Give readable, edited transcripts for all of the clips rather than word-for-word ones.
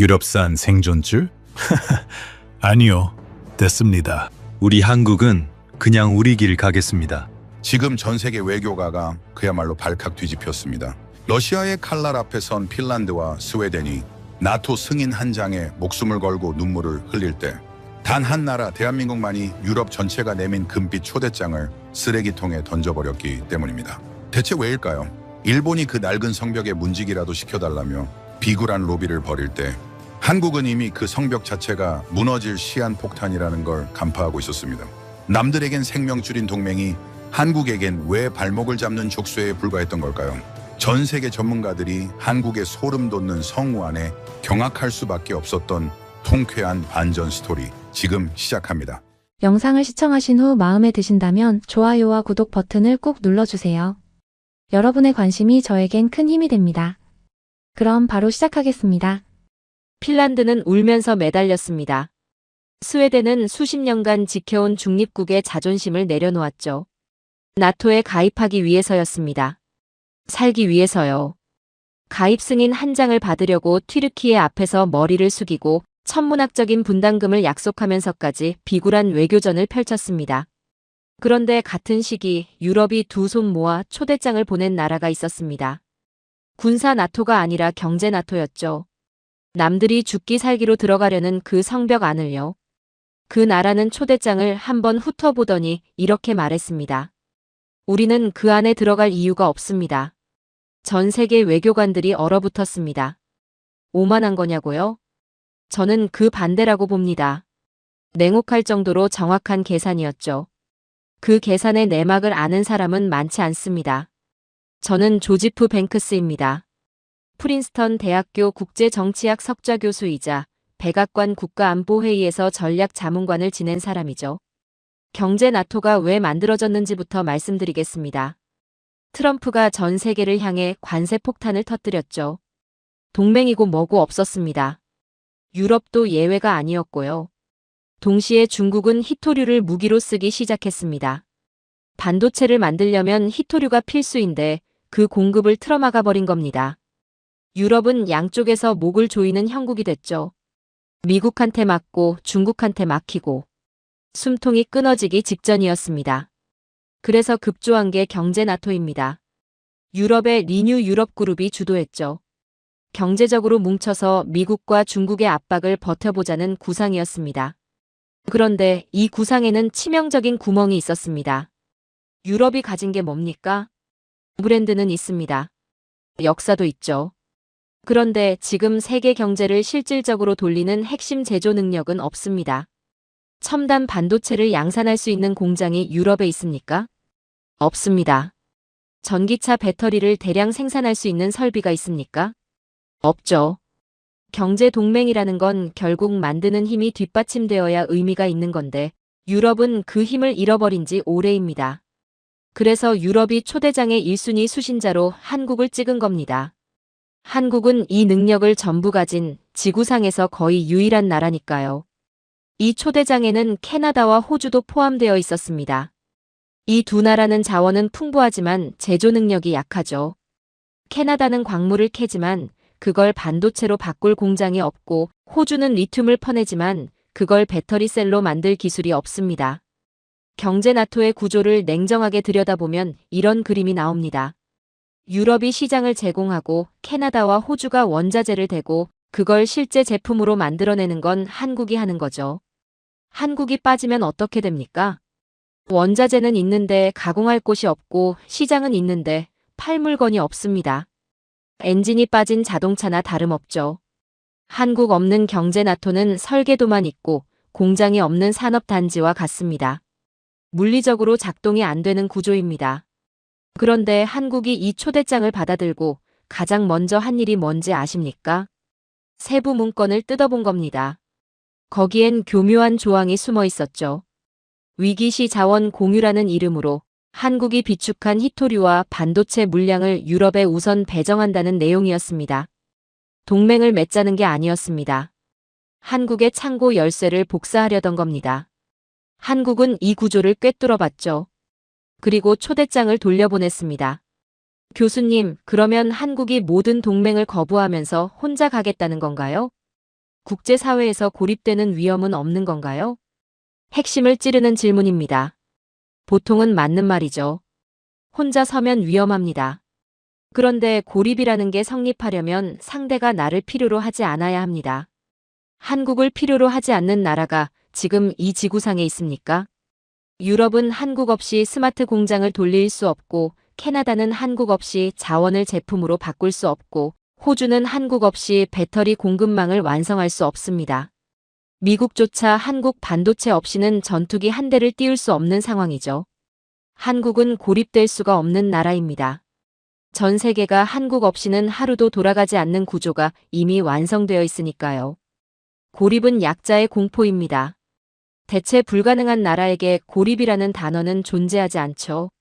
유럽산 생존줄? 아니요, 됐습니다. 우리 한국은 그냥 우리 길 가겠습니다. 지금 전 세계 외교가가 그야말로 발칵 뒤집혔습니다. 러시아의 칼날 앞에 선 핀란드와 스웨덴이 나토 승인 한 장에 목숨을 걸고 눈물을 흘릴 때 단 한 나라 대한민국만이 유럽 전체가 내민 금빛 초대장을 쓰레기통에 던져버렸기 때문입니다. 대체 왜일까요? 일본이 그 낡은 성벽에 문지기라도 시켜달라며 비굴한 로비를 벌일 때 한국은 이미 그 성벽 자체가 무너질 시한폭탄이라는 걸 간파하고 있었습니다. 남들에겐 생명줄인 동맹이 한국에겐 왜 발목을 잡는 족쇄에 불과했던 걸까요? 전 세계 전문가들이 한국의 소름 돋는 성우 안에 경악할 수밖에 없었던 통쾌한 반전 스토리 지금 시작합니다. 영상을 시청하신 후 마음에 드신다면 좋아요와 구독 버튼을 꾹 눌러주세요. 여러분의 관심이 저에겐 큰 힘이 됩니다. 그럼 바로 시작하겠습니다. 핀란드는 울면서 매달렸습니다. 스웨덴은 수십 년간 지켜온 중립국의 자존심을 내려놓았죠. 나토에 가입하기 위해서였습니다. 살기 위해서요. 가입 승인 한 장을 받으려고 튀르키예 앞에서 머리를 숙이고 천문학적인 분담금을 약속하면서까지 비굴한 외교전을 펼쳤습니다. 그런데 같은 시기 유럽이 두 손 모아 초대장을 보낸 나라가 있었습니다. 군사 나토가 아니라 경제 나토였죠. 남들이 죽기 살기로 들어가려는 그 성벽 안을요. 그 나라는 초대장을 한번 훑어보더니 이렇게 말했습니다. 우리는 그 안에 들어갈 이유가 없습니다. 전 세계 외교관들이 얼어붙었습니다. 오만한 거냐고요? 저는 그 반대라고 봅니다. 냉혹할 정도로 정확한 계산이었죠. 그 계산의 내막을 아는 사람은 많지 않습니다. 저는 조지프 뱅크스입니다. 프린스턴 대학교 국제정치학 석좌 교수이자 백악관 국가안보회의에서 전략자문관을 지낸 사람이죠. 경제 나토가 왜 만들어졌는지부터 말씀드리겠습니다. 트럼프가 전 세계를 향해 관세 폭탄을 터뜨렸죠. 동맹이고 뭐고 없었습니다. 유럽도 예외가 아니었고요. 동시에 중국은 히토류를 무기로 쓰기 시작했습니다. 반도체를 만들려면 히토류가 필수인데 그 공급을 틀어막아 버린 겁니다. 유럽은 양쪽에서 목을 조이는 형국이 됐죠. 미국한테 맞고 중국한테 막히고 숨통이 끊어지기 직전이었습니다. 그래서 급조한 게 경제 나토입니다. 유럽의 리뉴 유럽 그룹이 주도했죠. 경제적으로 뭉쳐서 미국과 중국의 압박을 버텨보자는 구상이었습니다. 그런데 이 구상에는 치명적인 구멍이 있었습니다. 유럽이 가진 게 뭡니까? 브랜드는 있습니다. 역사도 있죠. 그런데 지금 세계 경제를 실질적으로 돌리는 핵심 제조 능력은 없습니다. 첨단 반도체를 양산할 수 있는 공장이 유럽에 있습니까? 없습니다. 전기차 배터리를 대량 생산할 수 있는 설비가 있습니까? 없죠. 경제 동맹이라는 건 결국 만드는 힘이 뒷받침되어야 의미가 있는 건데 유럽은 그 힘을 잃어버린 지 오래입니다. 그래서 유럽이 초대장의 1순위 수신자로 한국을 찍은 겁니다. 한국은 이 능력을 전부 가진 지구상에서 거의 유일한 나라니까요. 이 초대장에는 캐나다와 호주도 포함되어 있었습니다. 이 두 나라는 자원은 풍부하지만 제조 능력이 약하죠. 캐나다는 광물을 캐지만 그걸 반도체로 바꿀 공장이 없고 호주는 리튬을 퍼내지만 그걸 배터리 셀로 만들 기술이 없습니다. 경제 나토의 구조를 냉정하게 들여다보면 이런 그림이 나옵니다. 유럽이 시장을 제공하고 캐나다와 호주가 원자재를 대고 그걸 실제 제품으로 만들어내는 건 한국이 하는 거죠. 한국이 빠지면 어떻게 됩니까? 원자재는 있는데 가공할 곳이 없고 시장은 있는데 팔 물건이 없습니다. 엔진이 빠진 자동차나 다름없죠. 한국 없는 경제 나토는 설계도만 있고 공장이 없는 산업단지와 같습니다. 물리적으로 작동이 안 되는 구조입니다. 그런데 한국이 이 초대장을 받아들고 가장 먼저 한 일이 뭔지 아십니까? 세부 문건을 뜯어본 겁니다. 거기엔 교묘한 조항이 숨어 있었죠. 위기시 자원 공유라는 이름으로 한국이 비축한 히토류와 반도체 물량을 유럽에 우선 배정한다는 내용이었습니다. 동맹을 맺자는 게 아니었습니다. 한국의 창고 열쇠를 복사하려던 겁니다. 한국은 이 구조를 꿰뚫어봤죠. 그리고 초대장을 돌려보냈습니다. 교수님, 그러면 한국이 모든 동맹을 거부하면서 혼자 가겠다는 건가요? 국제사회에서 고립되는 위험은 없는 건가요? 핵심을 찌르는 질문입니다. 보통은 맞는 말이죠. 혼자 서면 위험합니다. 그런데 고립이라는 게 성립하려면 상대가 나를 필요로 하지 않아야 합니다. 한국을 필요로 하지 않는 나라가 지금 이 지구상에 있습니까? 유럽은 한국 없이 스마트 공장을 돌릴 수 없고, 캐나다는 한국 없이 자원을 제품으로 바꿀 수 없고, 호주는 한국 없이 배터리 공급망을 완성할 수 없습니다. 미국조차 한국 반도체 없이는 전투기 한 대를 띄울 수 없는 상황이죠. 한국은 고립될 수가 없는 나라입니다. 전 세계가 한국 없이는 하루도 돌아가지 않는 구조가 이미 완성되어 있으니까요. 고립은 약자의 공포입니다. 대체 불가능한 나라에게 고립이라는 단어는 존재하지 않죠.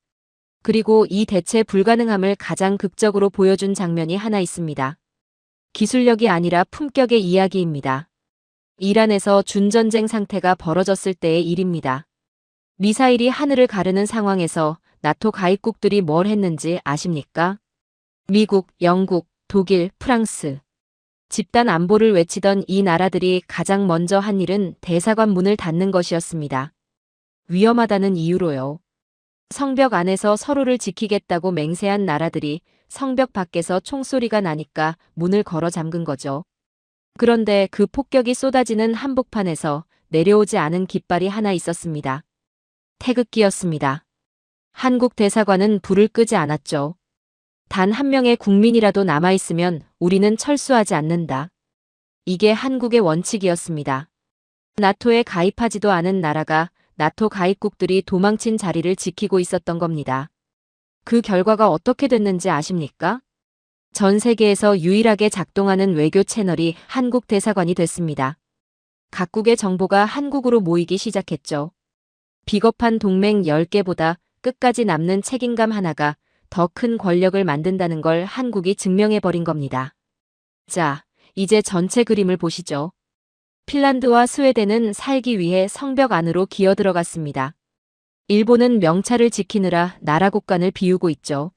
그리고 이 대체 불가능함을 가장 극적으로 보여준 장면이 하나 있습니다. 기술력이 아니라 품격의 이야기입니다. 이란에서 준전쟁 상태가 벌어졌을 때의 일입니다. 미사일이 하늘을 가르는 상황에서 나토 가입국들이 뭘 했는지 아십니까? 미국, 영국, 독일, 프랑스. 집단 안보를 외치던 이 나라들이 가장 먼저 한 일은 대사관 문을 닫는 것이었습니다. 위험하다는 이유로요. 성벽 안에서 서로를 지키겠다고 맹세한 나라들이 성벽 밖에서 총소리가 나니까 문을 걸어 잠근 거죠. 그런데 그 폭격이 쏟아지는 한복판에서 내려오지 않은 깃발이 하나 있었습니다. 태극기였습니다. 한국 대사관은 불을 끄지 않았죠. 단 한 명의 국민이라도 남아있으면 우리는 철수하지 않는다. 이게 한국의 원칙이었습니다. 나토에 가입하지도 않은 나라가 나토 가입국들이 도망친 자리를 지키고 있었던 겁니다. 그 결과가 어떻게 됐는지 아십니까? 전 세계에서 유일하게 작동하는 외교 채널이 한국 대사관이 됐습니다. 각국의 정보가 한국으로 모이기 시작했죠. 비겁한 동맹 10개보다 끝까지 남는 책임감 하나가 더 큰 권력을 만든다는 걸 한국이 증명해버린 겁니다. 자, 이제 전체 그림을 보시죠. 핀란드와 스웨덴은 살기 위해 성벽 안으로 기어들어갔습니다. 일본은 명찰을 지키느라 나라 곳간을 비우고 있죠.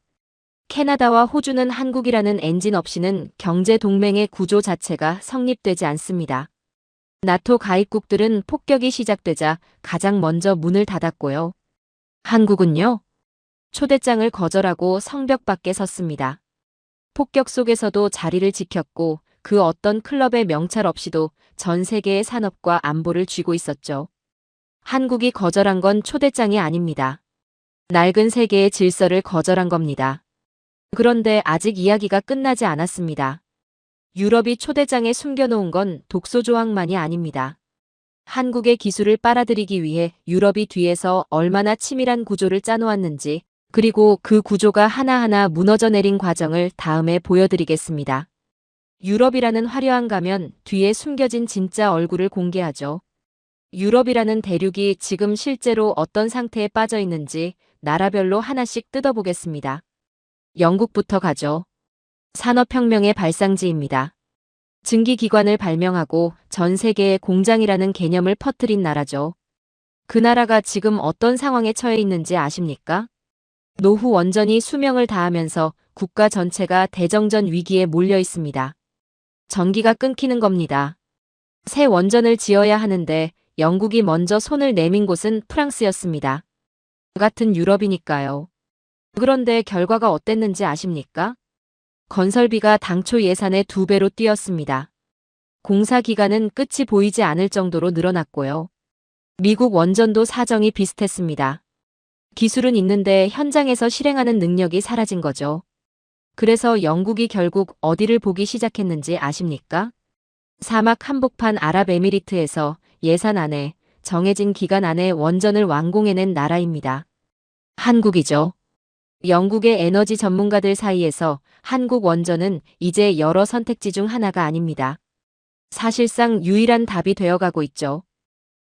캐나다와 호주는 한국이라는 엔진 없이는 경제 동맹의 구조 자체가 성립되지 않습니다. 나토 가입국들은 폭격이 시작되자 가장 먼저 문을 닫았고요. 한국은요? 초대장을 거절하고 성벽 밖에 섰습니다. 폭격 속에서도 자리를 지켰고 그 어떤 클럽의 명찰 없이도 전 세계의 산업과 안보를 쥐고 있었죠. 한국이 거절한 건 초대장이 아닙니다. 낡은 세계의 질서를 거절한 겁니다. 그런데 아직 이야기가 끝나지 않았습니다. 유럽이 초대장에 숨겨놓은 건 독소 조항만이 아닙니다. 한국의 기술을 빨아들이기 위해 유럽이 뒤에서 얼마나 치밀한 구조를 짜놓았는지, 그리고 그 구조가 하나하나 무너져 내린 과정을 다음에 보여드리겠습니다. 유럽이라는 화려한 가면 뒤에 숨겨진 진짜 얼굴을 공개하죠. 유럽이라는 대륙이 지금 실제로 어떤 상태에 빠져 있는지 나라별로 하나씩 뜯어보겠습니다. 영국부터 가죠. 산업혁명의 발상지입니다. 증기기관을 발명하고 전 세계에 공장이라는 개념을 퍼뜨린 나라죠. 그 나라가 지금 어떤 상황에 처해 있는지 아십니까? 노후 원전이 수명을 다하면서 국가 전체가 대정전 위기에 몰려 있습니다. 전기가 끊기는 겁니다. 새 원전을 지어야 하는데 영국이 먼저 손을 내민 곳은 프랑스였습니다. 같은 유럽이니까요. 그런데 결과가 어땠는지 아십니까? 건설비가 당초 예산의 2배로 뛰었습니다. 공사 기간은 끝이 보이지 않을 정도로 늘어났고요. 미국 원전도 사정이 비슷했습니다. 기술은 있는데 현장에서 실행하는 능력이 사라진 거죠. 그래서 영국이 결국 어디를 보기 시작했는지 아십니까? 사막 한복판 아랍에미리트에서 예산 안에 정해진 기간 안에 원전을 완공해낸 나라입니다. 한국이죠. 영국의 에너지 전문가들 사이에서 한국 원전은 이제 여러 선택지 중 하나가 아닙니다. 사실상 유일한 답이 되어가고 있죠.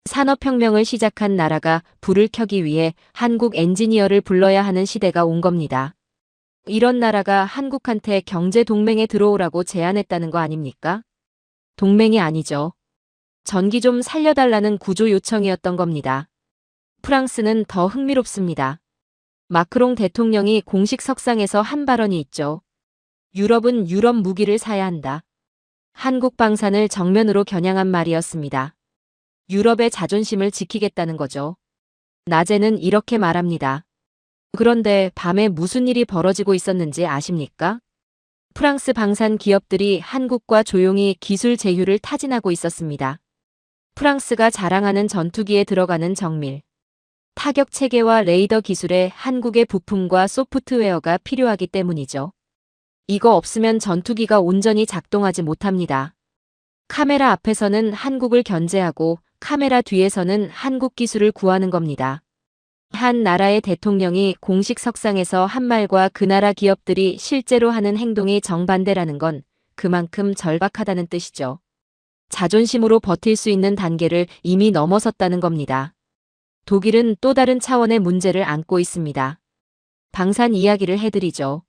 산업혁명을 시작한 나라가 불을 켜기 위해 한국 엔지니어를 불러야 하는 시대가 온 겁니다. 이런 나라가 한국한테 경제 동맹에 들어오라고 제안했다는 거 아닙니까? 동맹이 아니죠. 전기 좀 살려달라는 구조 요청이었던 겁니다. 프랑스는 더 흥미롭습니다. 마크롱 대통령이 공식 석상에서 한 발언이 있죠. 유럽은 유럽 무기를 사야 한다. 한국 방산을 정면으로 겨냥한 말이었습니다. 유럽의 자존심을 지키겠다는 거죠. 낮에는 이렇게 말합니다. 그런데 밤에 무슨 일이 벌어지고 있었는지 아십니까? 프랑스 방산 기업들이 한국과 조용히 기술 제휴를 타진하고 있었습니다. 프랑스가 자랑하는 전투기에 들어가는 정밀 타격 체계와 레이더 기술에 한국의 부품과 소프트웨어가 필요하기 때문이죠. 이거 없으면 전투기가 온전히 작동하지 못합니다. 카메라 앞에서는 한국을 견제하고 카메라 뒤에서는 한국 기술을 구하는 겁니다. 한 나라의 대통령이 공식 석상에서 한 말과 그 나라 기업들이 실제로 하는 행동이 정반대라는 건 그만큼 절박하다는 뜻이죠. 자존심으로 버틸 수 있는 단계를 이미 넘어섰다는 겁니다. 독일은 또 다른 차원의 문제를 안고 있습니다. 방산 이야기를 해드리죠.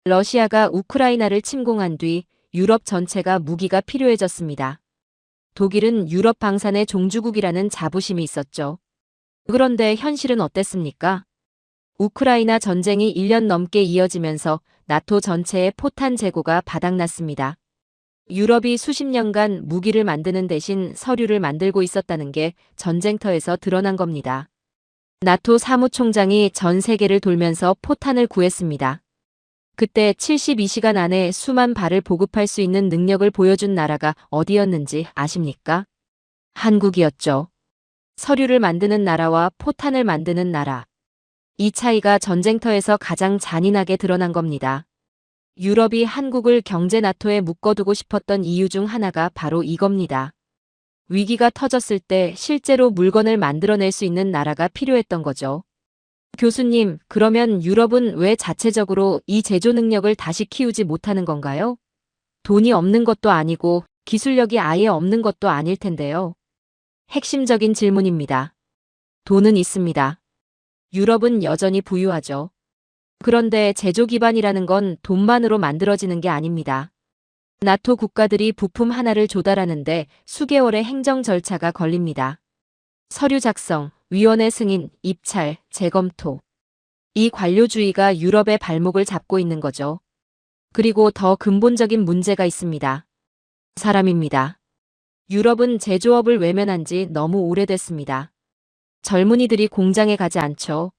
러시아가 우크라이나를 침공한 뒤 유럽 전체가 무기가 필요해졌습니다. 독일은 유럽 방산의 종주국이라는 자부심이 있었죠. 그런데 현실은 어땠습니까? 우크라이나 전쟁이 1년 넘게 이어지면서 나토 전체의 포탄 재고가 바닥났습니다. 유럽이 수십 년간 무기를 만드는 대신 서류를 만들고 있었다는 게 전쟁터에서 드러난 겁니다. 나토 사무총장이 전 세계를 돌면서 포탄을 구했습니다. 그때 72시간 안에 수만 발을 보급할 수 있는 능력을 보여준 나라가 어디였는지 아십니까? 한국이었죠. 서류를 만드는 나라와 포탄을 만드는 나라. 이 차이가 전쟁터에서 가장 잔인하게 드러난 겁니다. 유럽이 한국을 경제 나토에 묶어두고 싶었던 이유 중 하나가 바로 이겁니다. 위기가 터졌을 때 실제로 물건을 만들어낼 수 있는 나라가 필요했던 거죠. 교수님, 그러면 유럽은 왜 자체적으로 이 제조 능력을 다시 키우지 못하는 건가요? 돈이 없는 것도 아니고 기술력이 아예 없는 것도 아닐 텐데요. 핵심적인 질문입니다. 돈은 있습니다. 유럽은 여전히 부유하죠. 그런데 제조 기반이라는 건 돈만으로 만들어지는 게 아닙니다. 나토 국가들이 부품 하나를 조달하는데 수개월의 행정 절차가 걸립니다. 서류 작성, 위원회 승인, 입찰, 재검토. 이 관료주의가 유럽의 발목을 잡고 있는 거죠. 그리고 더 근본적인 문제가 있습니다. 사람입니다. 유럽은 제조업을 외면한 지 너무 오래됐습니다. 젊은이들이 공장에 가지 않죠.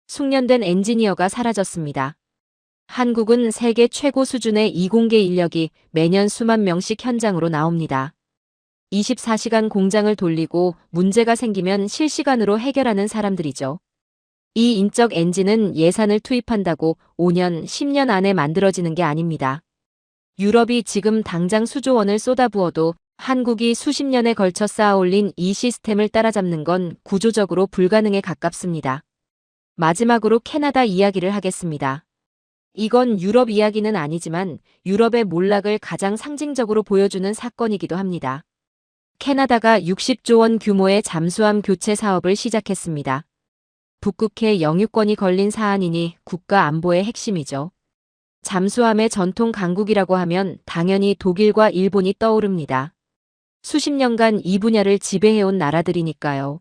숙련된 엔지니어가 사라졌습니다. 한국은 세계 최고 수준의 이공계 인력이 매년 수만 명씩 현장으로 나옵니다. 24시간 공장을 돌리고 문제가 생기면 실시간으로 해결하는 사람들이죠. 이 인적 엔진은 예산을 투입한다고 5년, 10년 안에 만들어지는 게 아닙니다. 유럽이 지금 당장 수조 원을 쏟아부어도 한국이 수십 년에 걸쳐 쌓아올린 이 시스템을 따라잡는 건 구조적으로 불가능에 가깝습니다. 마지막으로 캐나다 이야기를 하겠습니다. 이건 유럽 이야기는 아니지만 유럽의 몰락을 가장 상징적으로 보여주는 사건이기도 합니다. 캐나다가 60조 원 규모의 잠수함 교체 사업을 시작했습니다. 북극해 영유권이 걸린 사안이니 국가 안보의 핵심이죠. 잠수함의 전통 강국이라고 하면 당연히 독일과 일본이 떠오릅니다. 수십 년간 이 분야를 지배해온 나라들이니까요.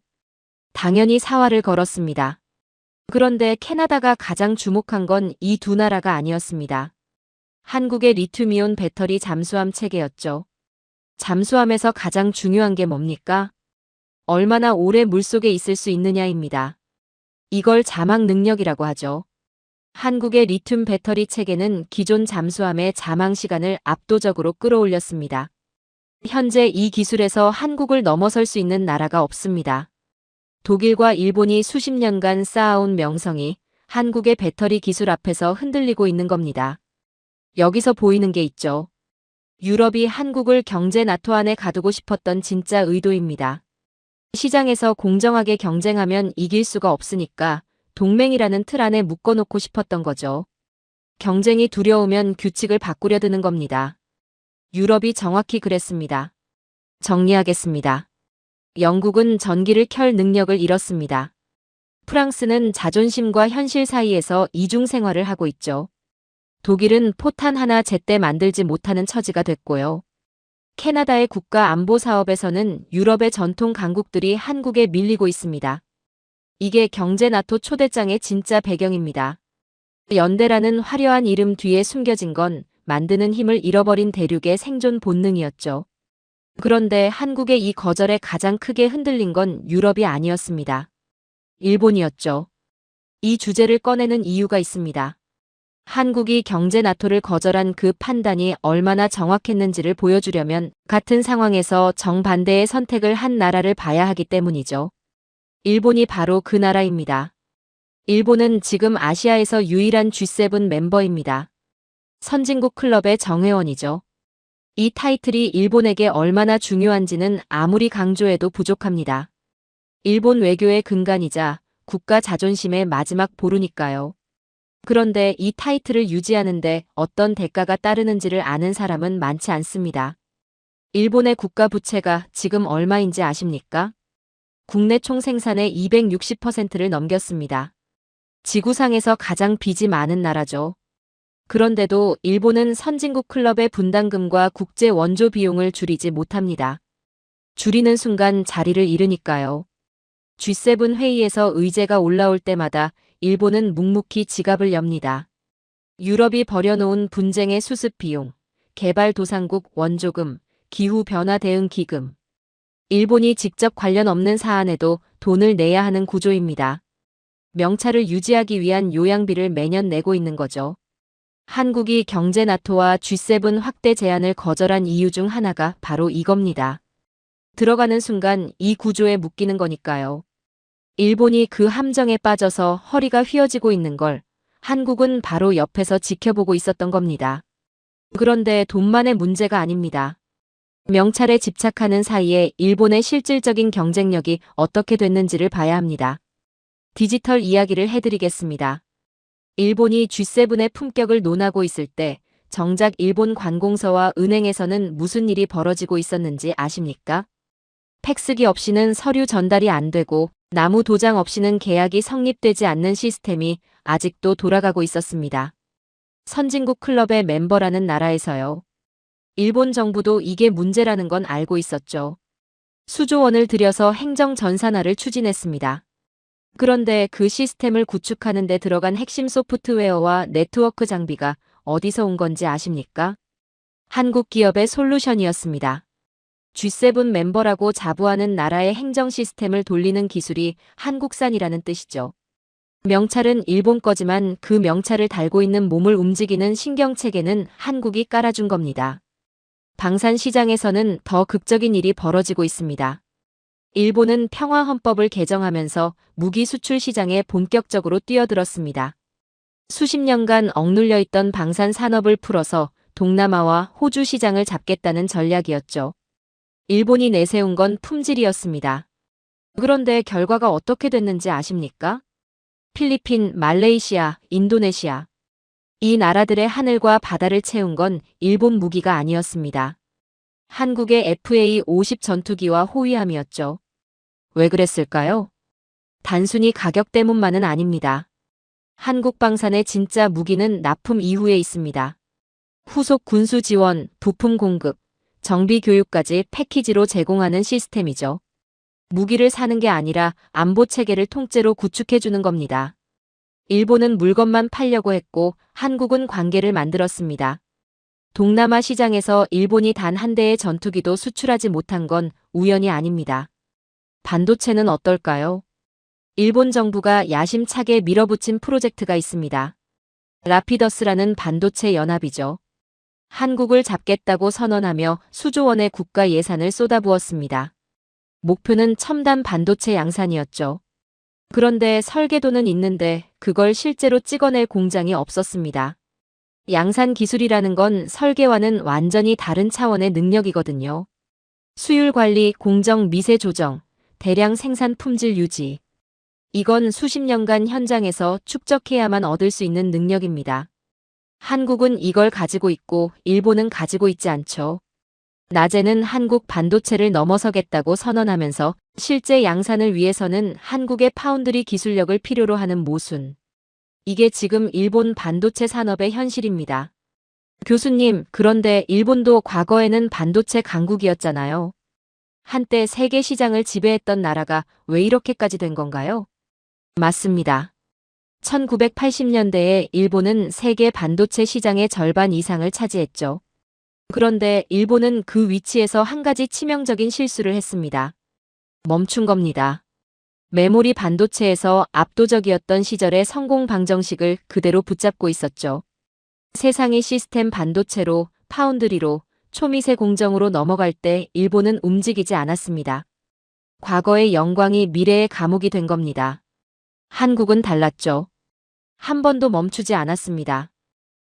당연히 사활을 걸었습니다. 그런데 캐나다가 가장 주목한 건 이 두 나라가 아니었습니다. 한국의 리튬이온 배터리 잠수함 체계였죠. 잠수함에서 가장 중요한 게 뭡니까? 얼마나 오래 물속에 있을 수 있느냐입니다. 이걸 자막 능력이라고 하죠. 한국의 리튬 배터리 체계는 기존 잠수함의 자망 시간을 압도적으로 끌어올렸습니다. 현재 이 기술에서 한국을 넘어설 수 있는 나라가 없습니다. 독일과 일본이 수십 년간 쌓아온 명성이 한국의 배터리 기술 앞에서 흔들리고 있는 겁니다. 여기서 보이는 게 있죠. 유럽이 한국을 경제 나토 안에 가두고 싶었던 진짜 의도입니다. 시장에서 공정하게 경쟁하면 이길 수가 없으니까 동맹이라는 틀 안에 묶어놓고 싶었던 거죠. 경쟁이 두려우면 규칙을 바꾸려 드는 겁니다. 유럽이 정확히 그랬습니다. 정리하겠습니다. 영국은 전기를 켤 능력을 잃었습니다. 프랑스는 자존심과 현실 사이에서 이중 생활을 하고 있죠. 독일은 포탄 하나 제때 만들지 못하는 처지가 됐고요. 캐나다의 국가 안보 사업에서는 유럽의 전통 강국들이 한국에 밀리고 있습니다. 이게 경제 나토 초대장의 진짜 배경입니다. 연대라는 화려한 이름 뒤에 숨겨진 건 만드는 힘을 잃어버린 대륙의 생존 본능이었죠. 그런데 한국의 이 거절에 가장 크게 흔들린 건 유럽이 아니었습니다. 일본이었죠. 이 주제를 꺼내는 이유가 있습니다. 한국이 경제 나토를 거절한 그 판단이 얼마나 정확했는지를 보여주려면 같은 상황에서 정반대의 선택을 한 나라를 봐야 하기 때문이죠. 일본이 바로 그 나라입니다. 일본은 지금 아시아에서 유일한 G7 멤버입니다. 선진국 클럽의 정회원이죠. 이 타이틀이 일본에게 얼마나 중요한지는 아무리 강조해도 부족합니다. 일본 외교의 근간이자 국가 자존심의 마지막 보루니까요. 그런데 이 타이틀을 유지하는데 어떤 대가가 따르는지를 아는 사람은 많지 않습니다. 일본의 국가 부채가 지금 얼마인지 아십니까? 국내 총생산의 260%를 넘겼습니다. 지구상에서 가장 빚이 많은 나라죠. 그런데도 일본은 선진국 클럽의 분담금과 국제 원조 비용을 줄이지 못합니다. 줄이는 순간 자리를 잃으니까요. G7 회의에서 의제가 올라올 때마다 일본은 묵묵히 지갑을 엽니다. 유럽이 버려놓은 분쟁의 수습 비용, 개발도상국 원조금, 기후변화 대응 기금. 일본이 직접 관련 없는 사안에도 돈을 내야 하는 구조입니다. 명찰을 유지하기 위한 요양비를 매년 내고 있는 거죠. 한국이 경제 나토와 G7 확대 제안을 거절한 이유 중 하나가 바로 이겁니다. 들어가는 순간 이 구조에 묶이는 거니까요. 일본이 그 함정에 빠져서 허리가 휘어지고 있는 걸 한국은 바로 옆에서 지켜보고 있었던 겁니다. 그런데 돈만의 문제가 아닙니다. 명찰에 집착하는 사이에 일본의 실질적인 경쟁력이 어떻게 됐는지를 봐야 합니다. 디지털 이야기를 해드리겠습니다. 일본이 G7의 품격을 논하고 있을 때 정작 일본 관공서와 은행에서는 무슨 일이 벌어지고 있었는지 아십니까? 팩스기 없이는 서류 전달이 안 되고 나무 도장 없이는 계약이 성립되지 않는 시스템이 아직도 돌아가고 있었습니다. 선진국 클럽의 멤버라는 나라에서요. 일본 정부도 이게 문제라는 건 알고 있었죠. 수조 원을 들여서 행정 전산화를 추진했습니다. 그런데 그 시스템을 구축하는 데 들어간 핵심 소프트웨어와 네트워크 장비가 어디서 온 건지 아십니까? 한국 기업의 솔루션이었습니다. G7 멤버라고 자부하는 나라의 행정 시스템을 돌리는 기술이 한국산이라는 뜻이죠. 명찰은 일본 거지만 그 명찰을 달고 있는 몸을 움직이는 신경체계는 한국이 깔아준 겁니다. 방산 시장에서는 더 극적인 일이 벌어지고 있습니다. 일본은 평화헌법을 개정하면서 무기 수출 시장에 본격적으로 뛰어들었습니다. 수십 년간 억눌려 있던 방산 산업을 풀어서 동남아와 호주 시장을 잡겠다는 전략이었죠. 일본이 내세운 건 품질이었습니다. 그런데 결과가 어떻게 됐는지 아십니까? 필리핀, 말레이시아, 인도네시아. 이 나라들의 하늘과 바다를 채운 건 일본 무기가 아니었습니다. 한국의 FA-50 전투기와 호위함이었죠. 왜 그랬을까요? 단순히 가격 때문만은 아닙니다. 한국 방산의 진짜 무기는 납품 이후에 있습니다. 후속 군수 지원, 부품 공급, 정비 교육까지 패키지로 제공하는 시스템이죠. 무기를 사는 게 아니라 안보 체계를 통째로 구축해주는 겁니다. 일본은 물건만 팔려고 했고 한국은 관계를 만들었습니다. 동남아 시장에서 일본이 단 한 대의 전투기도 수출하지 못한 건 우연이 아닙니다. 반도체는 어떨까요? 일본 정부가 야심차게 밀어붙인 프로젝트가 있습니다. 라피더스라는 반도체 연합이죠. 한국을 잡겠다고 선언하며 수조 원의 국가 예산을 쏟아부었습니다. 목표는 첨단 반도체 양산이었죠. 그런데 설계도는 있는데 그걸 실제로 찍어낼 공장이 없었습니다. 양산 기술이라는 건 설계와는 완전히 다른 차원의 능력이거든요. 수율 관리, 공정 미세 조정, 대량 생산 품질 유지. 이건 수십 년간 현장에서 축적해야만 얻을 수 있는 능력입니다. 한국은 이걸 가지고 있고 일본은 가지고 있지 않죠. 낮에는 한국 반도체를 넘어서겠다고 선언하면서 실제 양산을 위해서는 한국의 파운드리 기술력을 필요로 하는 모순. 이게 지금 일본 반도체 산업의 현실입니다. 교수님, 그런데 일본도 과거에는 반도체 강국이었잖아요. 한때 세계 시장을 지배했던 나라가 왜 이렇게까지 된 건가요? 맞습니다. 1980년대에 일본은 세계 반도체 시장의 절반 이상을 차지했죠. 그런데 일본은 그 위치에서 한 가지 치명적인 실수를 했습니다. 멈춘 겁니다. 메모리 반도체에서 압도적이었던 시절의 성공 방정식을 그대로 붙잡고 있었죠. 세상이 시스템 반도체로, 파운드리로, 초미세 공정으로 넘어갈 때 일본은 움직이지 않았습니다. 과거의 영광이 미래의 감옥이 된 겁니다. 한국은 달랐죠. 한 번도 멈추지 않았습니다.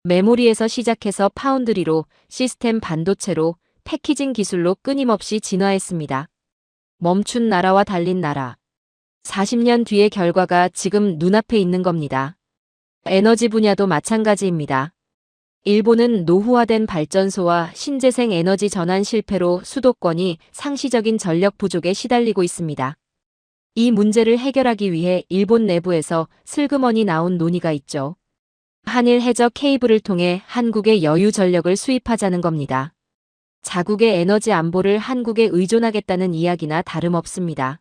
메모리에서 시작해서 파운드리로, 시스템 반도체로, 패키징 기술로 끊임없이 진화했습니다. 멈춘 나라와 달린 나라. 40년 뒤의 결과가 지금 눈앞에 있는 겁니다. 에너지 분야도 마찬가지입니다. 일본은 노후화된 발전소와 신재생 에너지 전환 실패로 수도권이 상시적인 전력 부족에 시달리고 있습니다. 이 문제를 해결하기 위해 일본 내부에서 슬그머니 나온 논의가 있죠. 한일 해저 케이블을 통해 한국의 여유 전력을 수입하자는 겁니다. 자국의 에너지 안보를 한국에 의존하겠다는 이야기나 다름없습니다.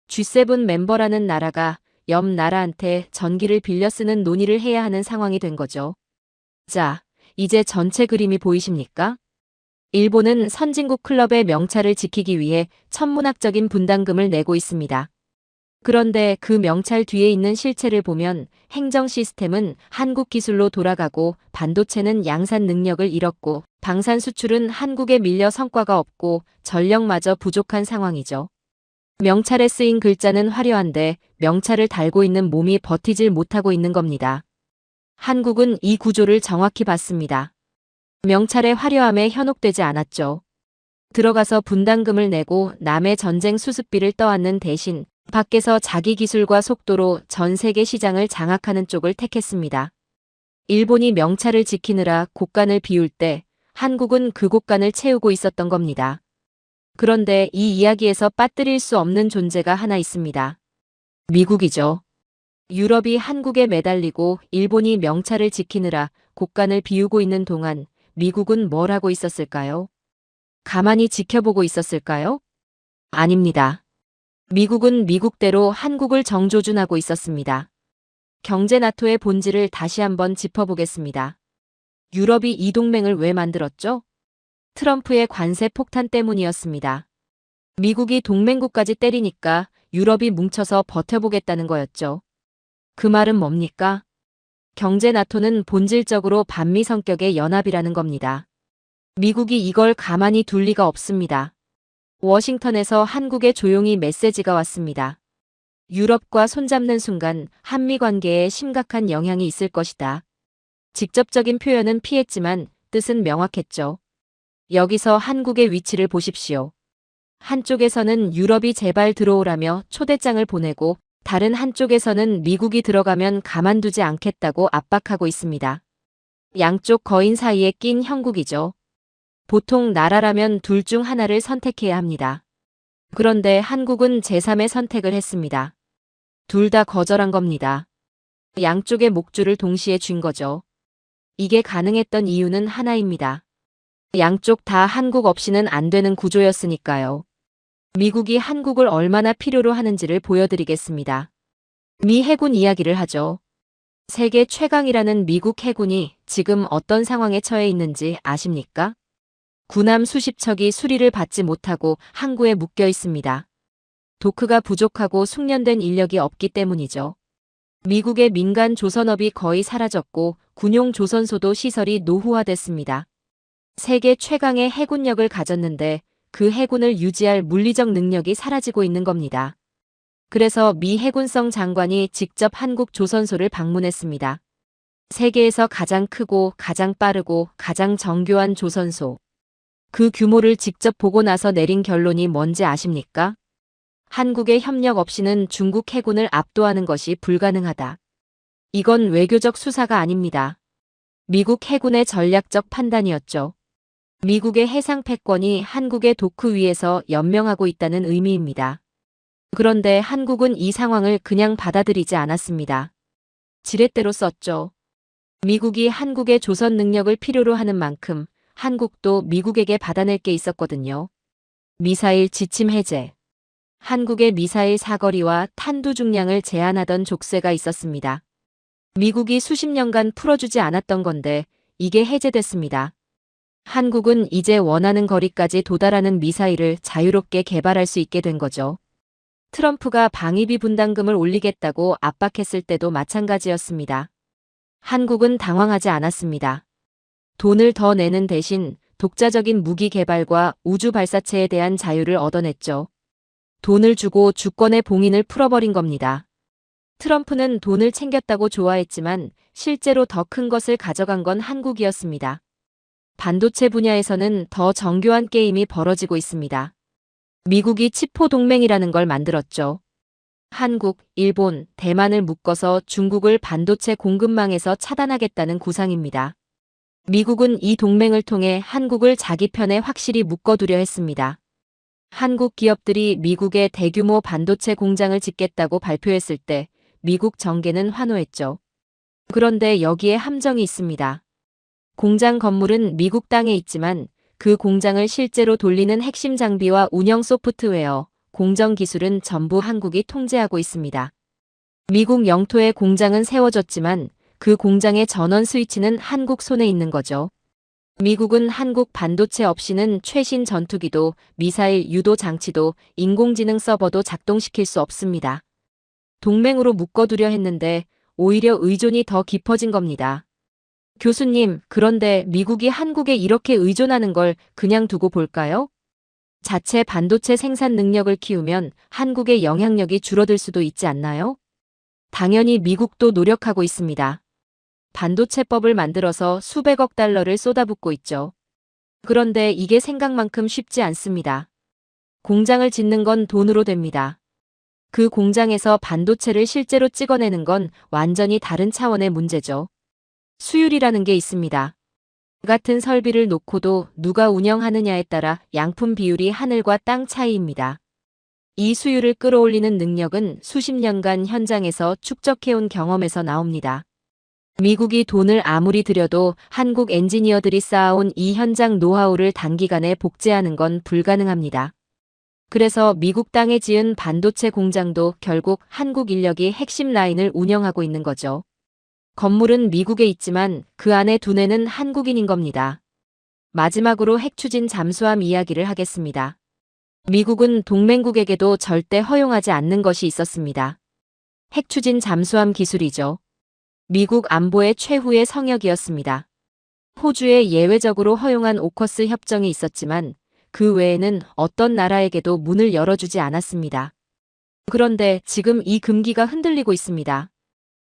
G7 멤버라는 나라가 옆 나라한테 전기를 빌려 쓰는 논의를 해야 하는 상황이 된 거죠. 자, 이제 전체 그림이 보이십니까? 일본은 선진국 클럽의 명찰을 지키기 위해 천문학적인 분담금을 내고 있습니다. 그런데 그 명찰 뒤에 있는 실체를 보면 행정 시스템은 한국 기술로 돌아가고 반도체는 양산 능력을 잃었고 방산 수출은 한국에 밀려 성과가 없고 전력마저 부족한 상황이죠. 명찰에 쓰인 글자는 화려한데 명찰을 달고 있는 몸이 버티질 못하고 있는 겁니다. 한국은 이 구조를 정확히 봤습니다. 명찰의 화려함에 현혹되지 않았죠. 들어가서 분담금을 내고 남의 전쟁 수습비를 떠안는 대신 밖에서 자기 기술과 속도로 전 세계 시장을 장악하는 쪽을 택했습니다. 일본이 명찰을 지키느라 곳간을 비울 때 한국은 그 곳간을 채우고 있었던 겁니다. 그런데 이 이야기에서 빠뜨릴 수 없는 존재가 하나 있습니다. 미국이죠. 유럽이 한국에 매달리고 일본이 명찰을 지키느라 곳간을 비우고 있는 동안 미국은 뭘 하고 있었을까요? 가만히 지켜보고 있었을까요? 아닙니다. 미국은 미국대로 한국을 정조준하고 있었습니다. 경제 나토의 본질을 다시 한번 짚어보겠습니다. 유럽이 이 동맹을 왜 만들었죠? 트럼프의 관세 폭탄 때문이었습니다. 미국이 동맹국까지 때리니까 유럽이 뭉쳐서 버텨보겠다는 거였죠. 그 말은 뭡니까? 경제 나토는 본질적으로 반미 성격의 연합이라는 겁니다. 미국이 이걸 가만히 둘 리가 없습니다. 워싱턴에서 한국에 조용히 메시지가 왔습니다. 유럽과 손잡는 순간 한미 관계에 심각한 영향이 있을 것이다. 직접적인 표현은 피했지만 뜻은 명확했죠. 여기서 한국의 위치를 보십시오. 한쪽에서는 유럽이 제발 들어오라며 초대장을 보내고 다른 한쪽에서는 미국이 들어가면 가만두지 않겠다고 압박하고 있습니다. 양쪽 거인 사이에 낀 형국이죠. 보통 나라라면 둘 중 하나를 선택해야 합니다. 그런데 한국은 제3의 선택을 했습니다. 둘 다 거절한 겁니다. 양쪽의 목줄을 동시에 쥔 거죠. 이게 가능했던 이유는 하나입니다. 양쪽 다 한국 없이는 안 되는 구조였으니까요. 미국이 한국을 얼마나 필요로 하는지를 보여드리겠습니다. 미 해군 이야기를 하죠. 세계 최강이라는 미국 해군이 지금 어떤 상황에 처해 있는지 아십니까? 군함 수십 척이 수리를 받지 못하고 항구에 묶여 있습니다. 도크가 부족하고 숙련된 인력이 없기 때문이죠. 미국의 민간 조선업이 거의 사라졌고 군용 조선소도 시설이 노후화됐습니다. 세계 최강의 해군력을 가졌는데 그 해군을 유지할 물리적 능력이 사라지고 있는 겁니다. 그래서 미 해군성 장관이 직접 한국 조선소를 방문했습니다. 세계에서 가장 크고 가장 빠르고 가장 정교한 조선소. 그 규모를 직접 보고 나서 내린 결론이 뭔지 아십니까? 한국의 협력 없이는 중국 해군을 압도하는 것이 불가능하다. 이건 외교적 수사가 아닙니다. 미국 해군의 전략적 판단이었죠. 미국의 해상 패권이 한국의 도크 위에서 연명하고 있다는 의미입니다. 그런데 한국은 이 상황을 그냥 받아들이지 않았습니다. 지렛대로 썼죠. 미국이 한국의 조선 능력을 필요로 하는 만큼 한국도 미국에게 받아낼 게 있었거든요. 미사일 지침 해제. 한국의 미사일 사거리와 탄두 중량을 제한하던 족쇄가 있었습니다. 미국이 수십 년간 풀어주지 않았던 건데 이게 해제됐습니다. 한국은 이제 원하는 거리까지 도달하는 미사일을 자유롭게 개발할 수 있게 된 거죠. 트럼프가 방위비 분담금을 올리겠다고 압박했을 때도 마찬가지였습니다. 한국은 당황하지 않았습니다. 돈을 더 내는 대신 독자적인 무기 개발과 우주 발사체에 대한 자유를 얻어냈죠. 돈을 주고 주권의 봉인을 풀어버린 겁니다. 트럼프는 돈을 챙겼다고 좋아했지만 실제로 더 큰 것을 가져간 건 한국이었습니다. 반도체 분야에서는 더 정교한 게임이 벌어지고 있습니다. 미국이 치포 동맹이라는 걸 만들었죠. 한국, 일본, 대만을 묶어서 중국을 반도체 공급망에서 차단하겠다는 구상입니다. 미국은 이 동맹을 통해 한국을 자기 편에 확실히 묶어두려 했습니다. 한국 기업들이 미국에 대규모 반도체 공장을 짓겠다고 발표했을 때 미국 정계는 환호했죠. 그런데 여기에 함정이 있습니다. 공장 건물은 미국 땅에 있지만 그 공장을 실제로 돌리는 핵심 장비와 운영 소프트웨어, 공정 기술은 전부 한국이 통제하고 있습니다. 미국 영토에 공장은 세워졌지만 그 공장의 전원 스위치는 한국 손에 있는 거죠. 미국은 한국 반도체 없이는 최신 전투기도, 미사일 유도 장치도, 인공지능 서버도 작동시킬 수 없습니다. 동맹으로 묶어두려 했는데 오히려 의존이 더 깊어진 겁니다. 교수님, 그런데 미국이 한국에 이렇게 의존하는 걸 그냥 두고 볼까요? 자체 반도체 생산 능력을 키우면 한국의 영향력이 줄어들 수도 있지 않나요? 당연히 미국도 노력하고 있습니다. 반도체법을 만들어서 수백억 달러를 쏟아붓고 있죠. 그런데 이게 생각만큼 쉽지 않습니다. 공장을 짓는 건 돈으로 됩니다. 그 공장에서 반도체를 실제로 찍어내는 건 완전히 다른 차원의 문제죠. 수율이라는 게 있습니다. 같은 설비를 놓고도 누가 운영하느냐에 따라 양품 비율이 하늘과 땅 차이입니다. 이 수율을 끌어올리는 능력은 수십 년간 현장에서 축적해온 경험에서 나옵니다. 미국이 돈을 아무리 들여도 한국 엔지니어들이 쌓아온 이 현장 노하우를 단기간에 복제하는 건 불가능합니다. 그래서 미국 땅에 지은 반도체 공장도 결국 한국 인력이 핵심 라인을 운영하고 있는 거죠. 건물은 미국에 있지만 그 안에 두뇌는 한국인인 겁니다. 마지막으로 핵추진 잠수함 이야기를 하겠습니다. 미국은 동맹국에게도 절대 허용하지 않는 것이 있었습니다. 핵추진 잠수함 기술이죠. 미국 안보의 최후의 성역이었습니다. 호주에 예외적으로 허용한 오커스 협정이 있었지만 그 외에는 어떤 나라에게도 문을 열어주지 않았습니다. 그런데 지금 이 금기가 흔들리고 있습니다.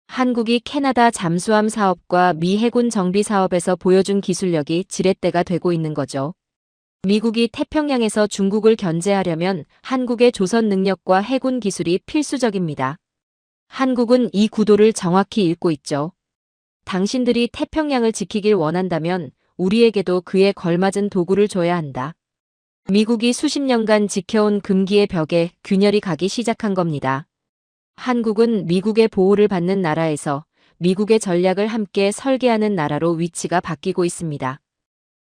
한국이 캐나다 잠수함 사업과 미 해군 정비 사업에서 보여준 기술력이 지렛대가 되고 있는 거죠. 미국이 태평양에서 중국을 견제하려면 한국의 조선 능력과 해군 기술이 필수적입니다. 한국은 이 구도를 정확히 읽고 있죠. 당신들이 태평양을 지키길 원한다면 우리에게도 그에 걸맞은 도구를 줘야 한다. 미국이 수십 년간 지켜온 금기의 벽에 균열이 가기 시작한 겁니다. 한국은 미국의 보호를 받는 나라에서 미국의 전략을 함께 설계하는 나라로 위치가 바뀌고 있습니다.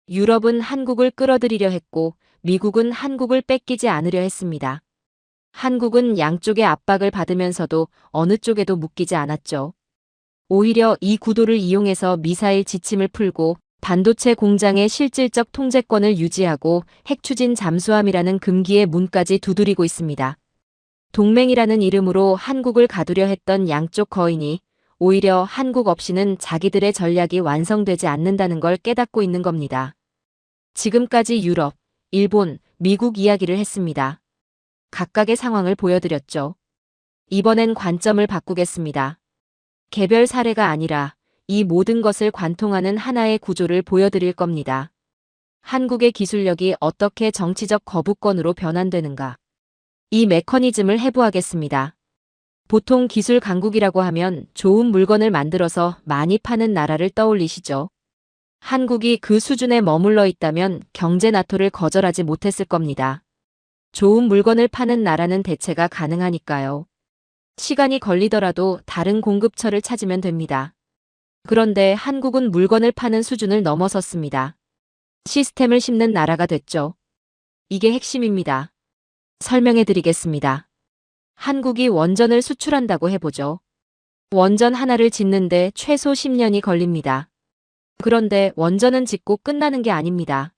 유럽은 한국을 끌어들이려 했고 미국은 한국을 뺏기지 않으려 했습니다. 한국은 양쪽의 압박을 받으면서도 어느 쪽에도 묶이지 않았죠. 오히려 이 구도를 이용해서 미사일 지침을 풀고 반도체 공장의 실질적 통제권을 유지하고 핵추진 잠수함이라는 금기의 문까지 두드리고 있습니다. 동맹이라는 이름으로 한국을 가두려 했던 양쪽 거인이 오히려 한국 없이는 자기들의 전략이 완성되지 않는다는 걸 깨닫고 있는 겁니다. 지금까지 유럽, 일본, 미국 이야기를 했습니다. 각각의 상황을 보여드렸죠. 이번엔 관점을 바꾸겠습니다. 개별 사례가 아니라 이 모든 것을 관통하는 하나의 구조를 보여드릴 겁니다. 한국의 기술력이 어떻게 정치적 거부권으로 변환되는가. 이 메커니즘을 해부하겠습니다. 보통 기술 강국이라고 하면 좋은 물건을 만들어서 많이 파는 나라를 떠올리시죠. 한국이 그 수준에 머물러 있다면 경제 나토를 거절하지 못했을 겁니다. 좋은 물건을 파는 나라는 대체가 가능하니까요. 시간이 걸리더라도 다른 공급처를 찾으면 됩니다. 그런데 한국은 물건을 파는 수준을 넘어섰습니다. 시스템을 심는 나라가 됐죠. 이게 핵심입니다. 설명해 드리겠습니다. 한국이 원전을 수출한다고 해보죠. 원전 하나를 짓는데 최소 10년이 걸립니다. 그런데 원전은 짓고 끝나는 게 아닙니다.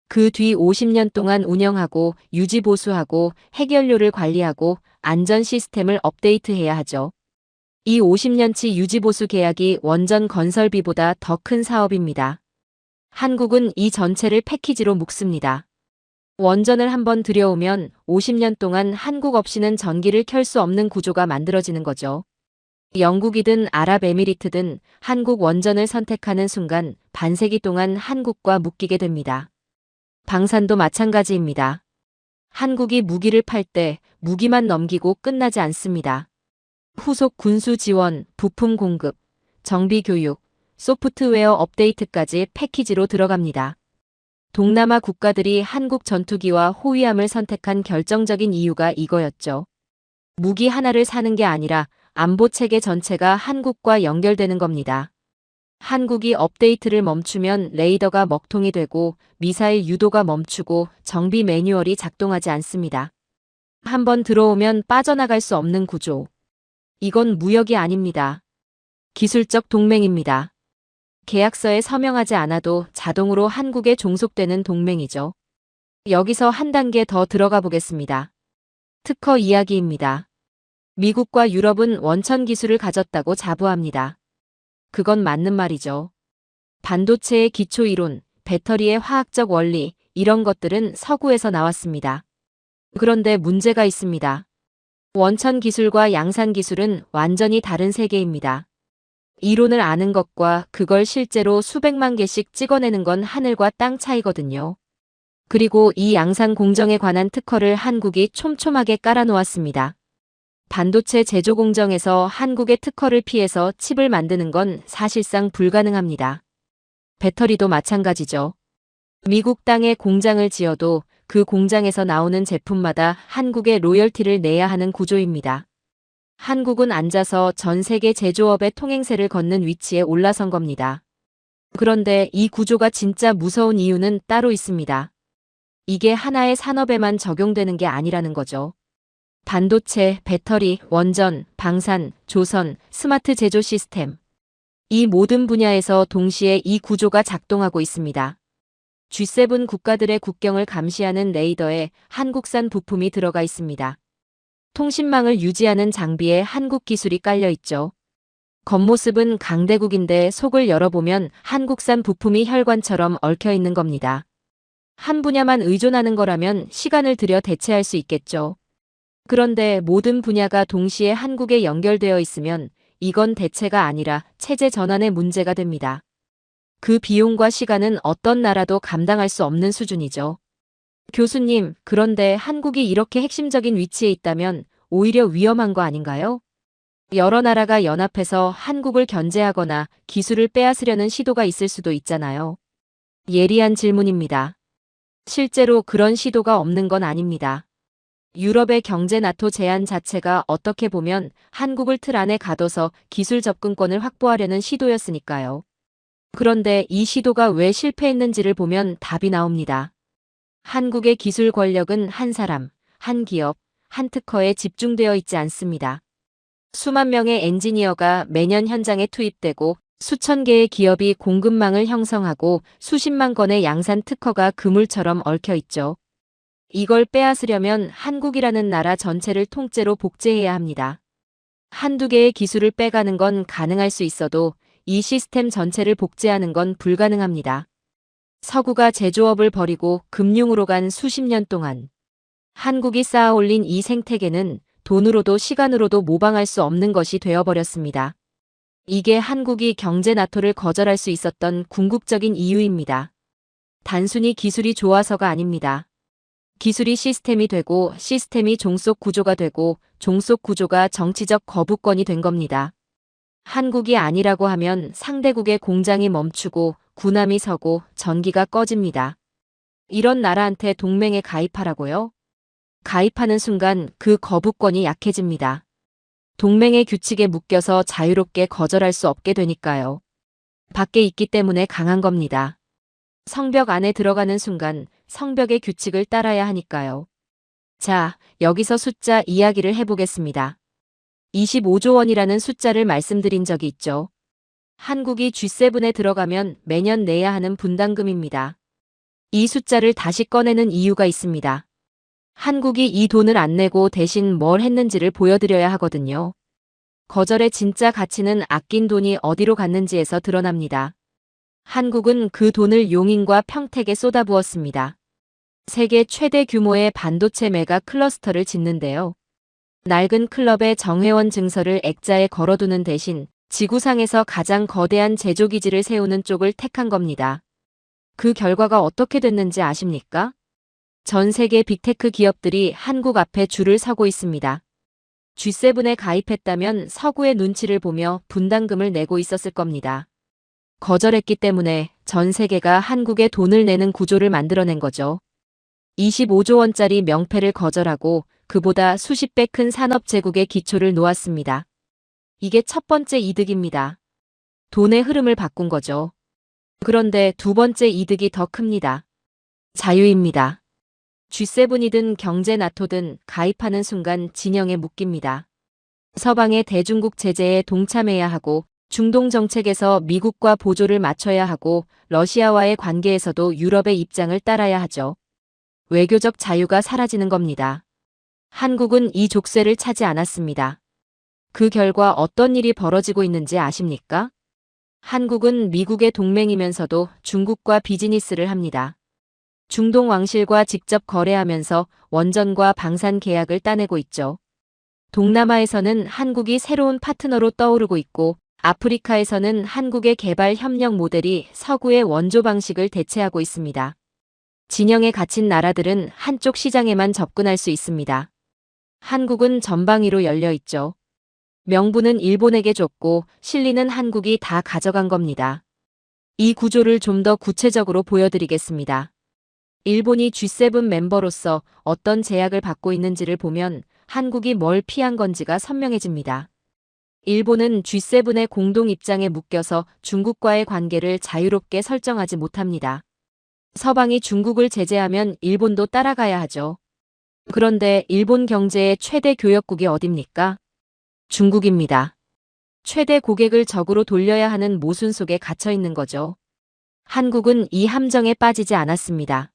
그 뒤 50년 동안 운영하고 유지 보수하고 핵연료를 관리하고 안전 시스템을 업데이트해야 하죠. 이 50년치 유지 보수 계약이 원전 건설비보다 더 큰 사업입니다. 한국은 이 전체를 패키지로 묶습니다. 원전을 한번 들여오면 50년 동안 한국 없이는 전기를 켤 수 없는 구조가 만들어지는 거죠. 영국이든 아랍에미리트든 한국 원전을 선택하는 순간 반세기 동안 한국과 묶이게 됩니다. 방산도 마찬가지입니다. 한국이 무기를 팔 때 무기만 넘기고 끝나지 않습니다. 후속 군수 지원, 부품 공급, 정비 교육, 소프트웨어 업데이트까지 패키지로 들어갑니다. 동남아 국가들이 한국 전투기와 호위함을 선택한 결정적인 이유가 이거였죠. 무기 하나를 사는 게 아니라 안보 체계 전체가 한국과 연결되는 겁니다. 한국이 업데이트를 멈추면 레이더가 먹통이 되고 미사일 유도가 멈추고 정비 매뉴얼이 작동하지 않습니다. 한번 들어오면 빠져나갈 수 없는 구조. 이건 무역이 아닙니다. 기술적 동맹입니다. 계약서에 서명하지 않아도 자동으로 한국에 종속되는 동맹이죠. 여기서 한 단계 더 들어가 보겠습니다. 특허 이야기입니다. 미국과 유럽은 원천 기술을 가졌다고 자부합니다. 그건 맞는 말이죠. 반도체의 기초 이론, 배터리의 화학적 원리, 이런 것들은 서구에서 나왔습니다. 그런데 문제가 있습니다. 원천 기술과 양산 기술은 완전히 다른 세계입니다. 이론을 아는 것과 그걸 실제로 수백만 개씩 찍어내는 건 하늘과 땅 차이거든요. 그리고 이 양산 공정에 관한 특허를 한국이 촘촘하게 깔아놓았습니다. 반도체 제조 공정에서 한국의 특허를 피해서 칩을 만드는 건 사실상 불가능합니다. 배터리도 마찬가지죠. 미국 땅에 공장을 지어도 그 공장에서 나오는 제품마다 한국에 로열티를 내야 하는 구조입니다. 한국은 앉아서 전 세계 제조업의 통행세를 걷는 위치에 올라선 겁니다. 그런데 이 구조가 진짜 무서운 이유는 따로 있습니다. 이게 하나의 산업에만 적용되는 게 아니라는 거죠. 반도체, 배터리, 원전, 방산, 조선, 스마트 제조 시스템. 이 모든 분야에서 동시에 이 구조가 작동하고 있습니다. G7 국가들의 국경을 감시하는 레이더에 한국산 부품이 들어가 있습니다. 통신망을 유지하는 장비에 한국 기술이 깔려 있죠. 겉모습은 강대국인데 속을 열어보면 한국산 부품이 혈관처럼 얽혀 있는 겁니다. 한 분야만 의존하는 거라면 시간을 들여 대체할 수 있겠죠. 그런데 모든 분야가 동시에 한국에 연결되어 있으면 이건 대체가 아니라 체제 전환의 문제가 됩니다. 그 비용과 시간은 어떤 나라도 감당할 수 없는 수준이죠. 교수님, 그런데 한국이 이렇게 핵심적인 위치에 있다면 오히려 위험한 거 아닌가요? 여러 나라가 연합해서 한국을 견제하거나 기술을 빼앗으려는 시도가 있을 수도 있잖아요. 예리한 질문입니다. 실제로 그런 시도가 없는 건 아닙니다. 유럽의 경제 나토 제안 자체가 어떻게 보면 한국을 틀 안에 가둬서 기술 접근권을 확보하려는 시도였으니까요. 그런데 이 시도가 왜 실패했는지를 보면 답이 나옵니다. 한국의 기술 권력은 한 사람, 한 기업, 한 특허에 집중되어 있지 않습니다. 수만 명의 엔지니어가 매년 현장에 투입되고 수천 개의 기업이 공급망을 형성하고 수십만 건의 양산 특허가 그물처럼 얽혀 있죠. 이걸 빼앗으려면 한국이라는 나라 전체를 통째로 복제해야 합니다. 한두 개의 기술을 빼가는 건 가능할 수 있어도 이 시스템 전체를 복제하는 건 불가능합니다. 서구가 제조업을 버리고 금융으로 간 수십 년 동안 한국이 쌓아올린 이 생태계는 돈으로도 시간으로도 모방할 수 없는 것이 되어버렸습니다. 이게 한국이 경제 나토를 거절할 수 있었던 궁극적인 이유입니다. 단순히 기술이 좋아서가 아닙니다. 기술이 시스템이 되고 시스템이 종속 구조가 되고 종속 구조가 정치적 거부권이 된 겁니다. 한국이 아니라고 하면 상대국의 공장이 멈추고 군함이 서고 전기가 꺼집니다. 이런 나라한테 동맹에 가입하라고요? 가입하는 순간 그 거부권이 약해집니다. 동맹의 규칙에 묶여서 자유롭게 거절할 수 없게 되니까요. 밖에 있기 때문에 강한 겁니다. 성벽 안에 들어가는 순간 성벽의 규칙을 따라야 하니까요. 자, 여기서 숫자 이야기를 해보겠습니다. 25조 원이라는 숫자를 말씀드린 적이 있죠. 한국이 G7에 들어가면 매년 내야 하는 분담금입니다. 이 숫자를 다시 꺼내는 이유가 있습니다. 한국이 이 돈을 안 내고 대신 뭘 했는지를 보여드려야 하거든요. 거절의 진짜 가치는 아낀 돈이 어디로 갔는지에서 드러납니다. 한국은 그 돈을 용인과 평택에 쏟아부었습니다. 세계 최대 규모의 반도체 메가 클러스터를 짓는데요. 낡은 클럽의 정회원 증서를 액자에 걸어두는 대신 지구상에서 가장 거대한 제조기지를 세우는 쪽을 택한 겁니다. 그 결과가 어떻게 됐는지 아십니까? 전 세계 빅테크 기업들이 한국 앞에 줄을 서고 있습니다. G7에 가입했다면 서구의 눈치를 보며 분담금을 내고 있었을 겁니다. 거절했기 때문에 전 세계가 한국에 돈을 내는 구조를 만들어낸 거죠. 25조 원짜리 명패를 거절하고 그보다 수십 배 큰 산업 제국의 기초를 놓았습니다. 이게 첫 번째 이득입니다. 돈의 흐름을 바꾼 거죠. 그런데 두 번째 이득이 더 큽니다. 자유입니다. G7이든 경제 나토든 가입하는 순간 진영에 묶입니다. 서방의 대중국 제재에 동참해야 하고 중동 정책에서 미국과 보조를 맞춰야 하고 러시아와의 관계에서도 유럽의 입장을 따라야 하죠. 외교적 자유가 사라지는 겁니다. 한국은 이 족쇄를 차지 않았습니다. 그 결과 어떤 일이 벌어지고 있는지 아십니까? 한국은 미국의 동맹이면서도 중국과 비즈니스를 합니다. 중동 왕실과 직접 거래하면서 원전과 방산 계약을 따내고 있죠. 동남아에서는 한국이 새로운 파트너로 떠오르고 있고 아프리카에서는 한국의 개발 협력 모델이 서구의 원조 방식을 대체하고 있습니다. 진영에 갇힌 나라들은 한쪽 시장에만 접근할 수 있습니다. 한국은 전방위로 열려 있죠. 명분은 일본에게 줬고 실리는 한국이 다 가져간 겁니다. 이 구조를 좀 더 구체적으로 보여드리겠습니다. 일본이 G7 멤버로서 어떤 제약을 받고 있는지를 보면 한국이 뭘 피한 건지가 선명해집니다. 일본은 G7의 공동 입장에 묶여서 중국과의 관계를 자유롭게 설정하지 못합니다. 서방이 중국을 제재하면 일본도 따라가야 하죠. 그런데 일본 경제의 최대 교역국이 어딥니까? 중국입니다. 최대 고객을 적으로 돌려야 하는 모순 속에 갇혀 있는 거죠. 한국은 이 함정에 빠지지 않았습니다.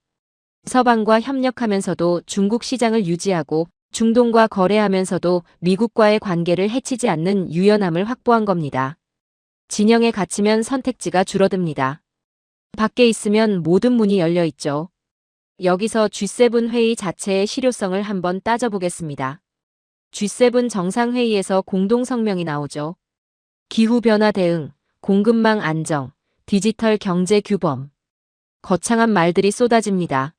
서방과 협력하면서도 중국 시장을 유지하고 중동과 거래하면서도 미국과의 관계를 해치지 않는 유연함을 확보한 겁니다. 진영에 갇히면 선택지가 줄어듭니다. 밖에 있으면 모든 문이 열려 있죠. 여기서 G7 회의 자체의 실효성을 한번 따져보겠습니다. G7 정상회의에서 공동성명이 나오죠. 기후변화 대응, 공급망 안정, 디지털 경제 규범. 거창한 말들이 쏟아집니다.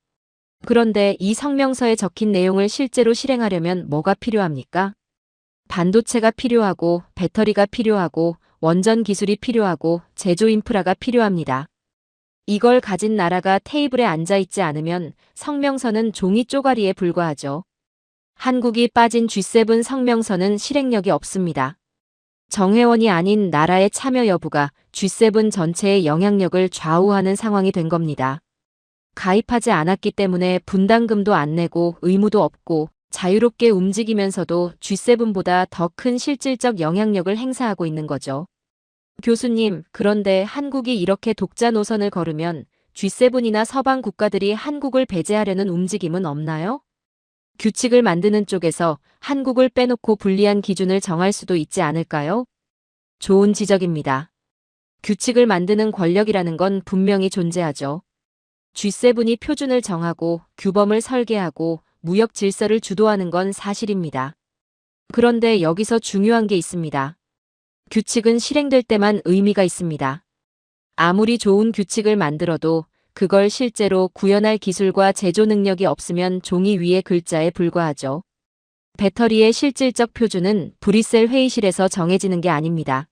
그런데 이 성명서에 적힌 내용을 실제로 실행하려면 뭐가 필요합니까? 반도체가 필요하고 배터리가 필요하고 원전 기술이 필요하고 제조 인프라가 필요합니다. 이걸 가진 나라가 테이블에 앉아있지 않으면 성명서는 종이 쪼가리에 불과하죠. 한국이 빠진 G7 성명서는 실행력이 없습니다. 정회원이 아닌 나라의 참여 여부가 G7 전체의 영향력을 좌우하는 상황이 된 겁니다. 가입하지 않았기 때문에 분담금도 안 내고 의무도 없고 자유롭게 움직이면서도 G7보다 더 큰 실질적 영향력을 행사하고 있는 거죠. 교수님, 그런데 한국이 이렇게 독자 노선을 걸으면 G7이나 서방 국가들이 한국을 배제하려는 움직임은 없나요? 규칙을 만드는 쪽에서 한국을 빼놓고 불리한 기준을 정할 수도 있지 않을까요? 좋은 지적입니다. 규칙을 만드는 권력이라는 건 분명히 존재하죠. G7이 표준을 정하고 규범을 설계하고 무역 질서를 주도하는 건 사실입니다. 그런데 여기서 중요한 게 있습니다. 규칙은 실행될 때만 의미가 있습니다. 아무리 좋은 규칙을 만들어도 그걸 실제로 구현할 기술과 제조 능력이 없으면 종이 위의 글자에 불과하죠. 배터리의 실질적 표준은 브뤼셀 회의실에서 정해지는 게 아닙니다.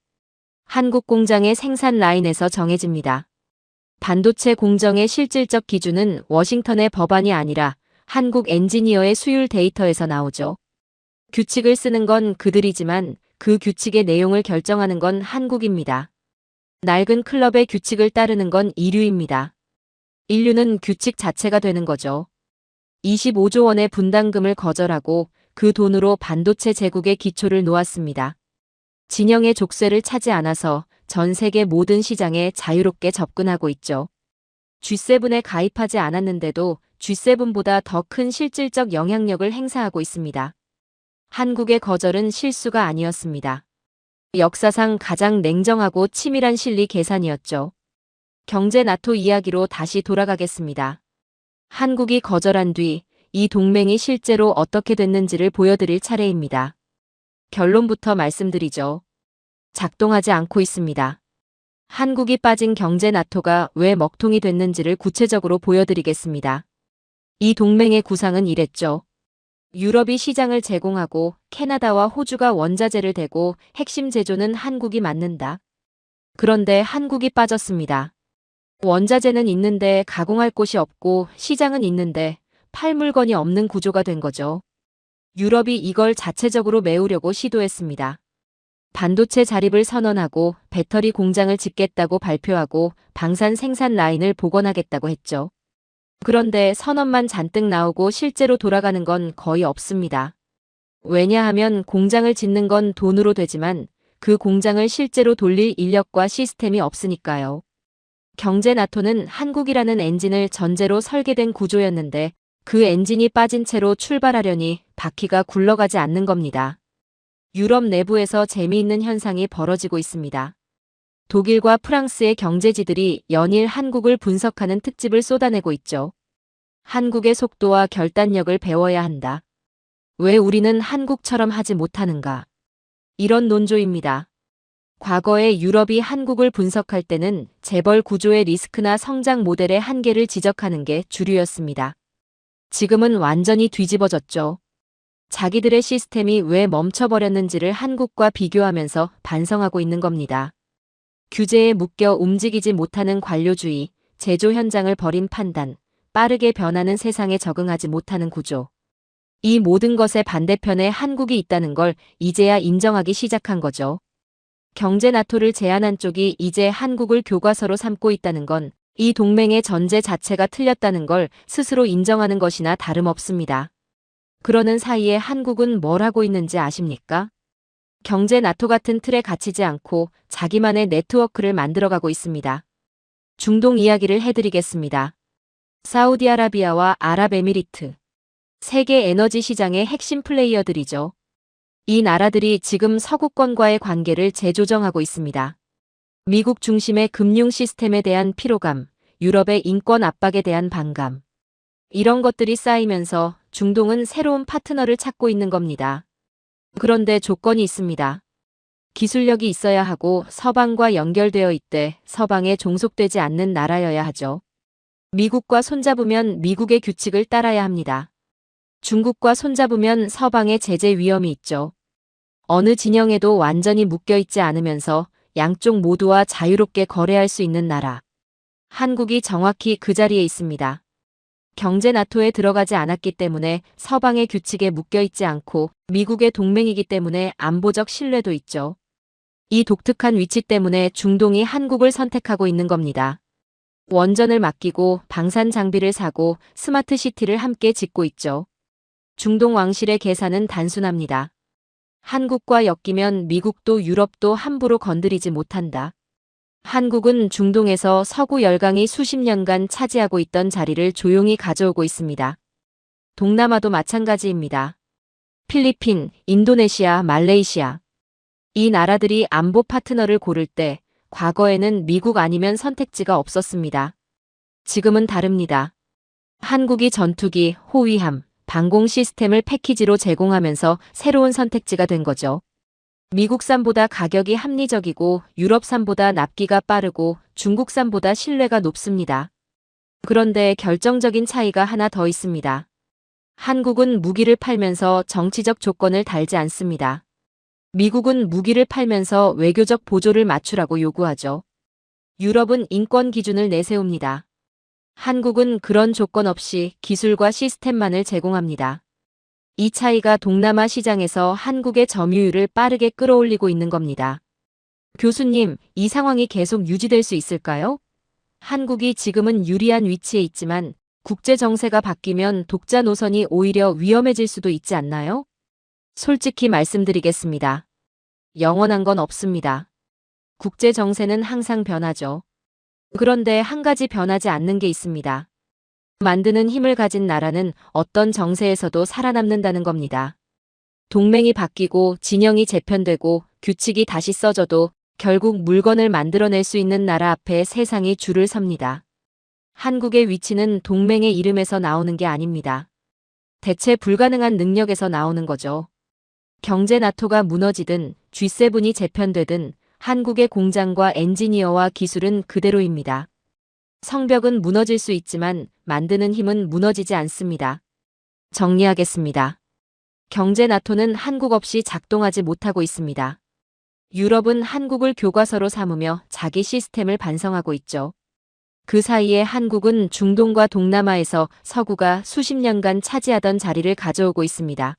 한국 공장의 생산 라인에서 정해집니다. 반도체 공정의 실질적 기준은 워싱턴의 법안이 아니라 한국 엔지니어의 수율 데이터에서 나오죠. 규칙을 쓰는 건 그들이지만 그 규칙의 내용을 결정하는 건 한국입니다. 낡은 클럽의 규칙을 따르는 건 이류입니다. 인류는 규칙 자체가 되는 거죠. 25조 원의 분담금을 거절하고 그 돈으로 반도체 제국의 기초를 놓았습니다. 진영의 족쇄를 차지 않아서 전 세계 모든 시장에 자유롭게 접근하고 있죠. G7에 가입하지 않았는데도 G7보다 더 큰 실질적 영향력을 행사하고 있습니다. 한국의 거절은 실수가 아니었습니다. 역사상 가장 냉정하고 치밀한 실리 계산이었죠. 경제 나토 이야기로 다시 돌아가겠습니다. 한국이 거절한 뒤 이 동맹이 실제로 어떻게 됐는지를 보여드릴 차례입니다. 결론부터 말씀드리죠. 작동하지 않고 있습니다. 한국이 빠진 경제 나토가 왜 먹통이 됐는지를 구체적으로 보여드리겠습니다. 이 동맹의 구상은 이랬죠. 유럽이 시장을 제공하고 캐나다와 호주가 원자재를 대고 핵심 제조는 한국이 맡는다. 그런데 한국이 빠졌습니다. 원자재는 있는데 가공할 곳이 없고 시장은 있는데 팔 물건이 없는 구조가 된 거죠. 유럽이 이걸 자체적으로 메우려고 시도했습니다. 반도체 자립을 선언하고 배터리 공장을 짓겠다고 발표하고 방산 생산 라인을 복원하겠다고 했죠. 그런데 선언만 잔뜩 나오고 실제로 돌아가는 건 거의 없습니다. 왜냐하면 공장을 짓는 건 돈으로 되지만 그 공장을 실제로 돌릴 인력과 시스템이 없으니까요. 경제 나토는 한국이라는 엔진을 전제로 설계된 구조였는데 그 엔진이 빠진 채로 출발하려니 바퀴가 굴러가지 않는 겁니다. 유럽 내부에서 재미있는 현상이 벌어지고 있습니다. 독일과 프랑스의 경제지들이 연일 한국을 분석하는 특집을 쏟아내고 있죠. 한국의 속도와 결단력을 배워야 한다. 왜 우리는 한국처럼 하지 못하는가? 이런 논조입니다. 과거에 유럽이 한국을 분석할 때는 재벌 구조의 리스크나 성장 모델의 한계를 지적하는 게 주류였습니다. 지금은 완전히 뒤집어졌죠. 자기들의 시스템이 왜 멈춰버렸는지를 한국과 비교하면서 반성하고 있는 겁니다. 규제에 묶여 움직이지 못하는 관료주의, 제조 현장을 버린 판단, 빠르게 변하는 세상에 적응하지 못하는 구조. 이 모든 것의 반대편에 한국이 있다는 걸 이제야 인정하기 시작한 거죠. 경제 나토를 제안한 쪽이 이제 한국을 교과서로 삼고 있다는 건 이 동맹의 전제 자체가 틀렸다는 걸 스스로 인정하는 것이나 다름없습니다. 그러는 사이에 한국은 뭘 하고 있는지 아십니까? 경제 나토 같은 틀에 갇히지 않고 자기만의 네트워크를 만들어가고 있습니다. 중동 이야기를 해드리겠습니다. 사우디아라비아와 아랍에미리트. 세계 에너지 시장의 핵심 플레이어들이죠. 이 나라들이 지금 서구권과의 관계를 재조정하고 있습니다. 미국 중심의 금융 시스템에 대한 피로감, 유럽의 인권 압박에 대한 반감. 이런 것들이 쌓이면서 중동은 새로운 파트너를 찾고 있는 겁니다. 그런데 조건이 있습니다. 기술력이 있어야 하고 서방과 연결되어 있되 서방에 종속되지 않는 나라여야 하죠. 미국과 손잡으면 미국의 규칙을 따라야 합니다. 중국과 손잡으면 서방의 제재 위험이 있죠. 어느 진영에도 완전히 묶여있지 않으면서 양쪽 모두와 자유롭게 거래할 수 있는 나라. 한국이 정확히 그 자리에 있습니다. 경제 나토에 들어가지 않았기 때문에 서방의 규칙에 묶여있지 않고 미국의 동맹이기 때문에 안보적 신뢰도 있죠. 이 독특한 위치 때문에 중동이 한국을 선택하고 있는 겁니다. 원전을 맡기고 방산 장비를 사고 스마트 시티를 함께 짓고 있죠. 중동 왕실의 계산은 단순합니다. 한국과 엮이면 미국도 유럽도 함부로 건드리지 못한다. 한국은 중동에서 서구 열강이 수십 년간 차지하고 있던 자리를 조용히 가져오고 있습니다. 동남아도 마찬가지입니다. 필리핀, 인도네시아, 말레이시아. 이 나라들이 안보 파트너를 고를 때 과거에는 미국 아니면 선택지가 없었습니다. 지금은 다릅니다. 한국이 전투기, 호위함, 방공 시스템을 패키지로 제공하면서 새로운 선택지가 된 거죠. 미국산보다 가격이 합리적이고 유럽산보다 납기가 빠르고 중국산보다 신뢰가 높습니다. 그런데 결정적인 차이가 하나 더 있습니다. 한국은 무기를 팔면서 정치적 조건을 달지 않습니다. 미국은 무기를 팔면서 외교적 보조를 맞추라고 요구하죠. 유럽은 인권 기준을 내세웁니다. 한국은 그런 조건 없이 기술과 시스템만을 제공합니다. 이 차이가 동남아 시장에서 한국의 점유율을 빠르게 끌어올리고 있는 겁니다. 교수님, 이 상황이 계속 유지될 수 있을까요? 한국이 지금은 유리한 위치에 있지만 국제 정세가 바뀌면 독자 노선이 오히려 위험해질 수도 있지 않나요? 솔직히 말씀드리겠습니다. 영원한 건 없습니다. 국제 정세는 항상 변하죠. 그런데 한 가지 변하지 않는 게 있습니다. 만드는 힘을 가진 나라는 어떤 정세에서도 살아남는다는 겁니다. 동맹이 바뀌고 진영이 재편되고 규칙이 다시 써져도 결국 물건을 만들어낼 수 있는 나라 앞에 세상이 줄을 섭니다. 한국의 위치는 동맹의 이름에서 나오는 게 아닙니다. 대체 불가능한 능력에서 나오는 거죠. 경제 나토가 무너지든 G7이 재편되든 한국의 공장과 엔지니어와 기술은 그대로입니다. 성벽은 무너질 수 있지만 만드는 힘은 무너지지 않습니다. 정리하겠습니다. 경제 나토는 한국 없이 작동하지 못하고 있습니다. 유럽은 한국을 교과서로 삼으며 자기 시스템을 반성하고 있죠. 그 사이에 한국은 중동과 동남아에서 서구가 수십 년간 차지하던 자리를 가져오고 있습니다.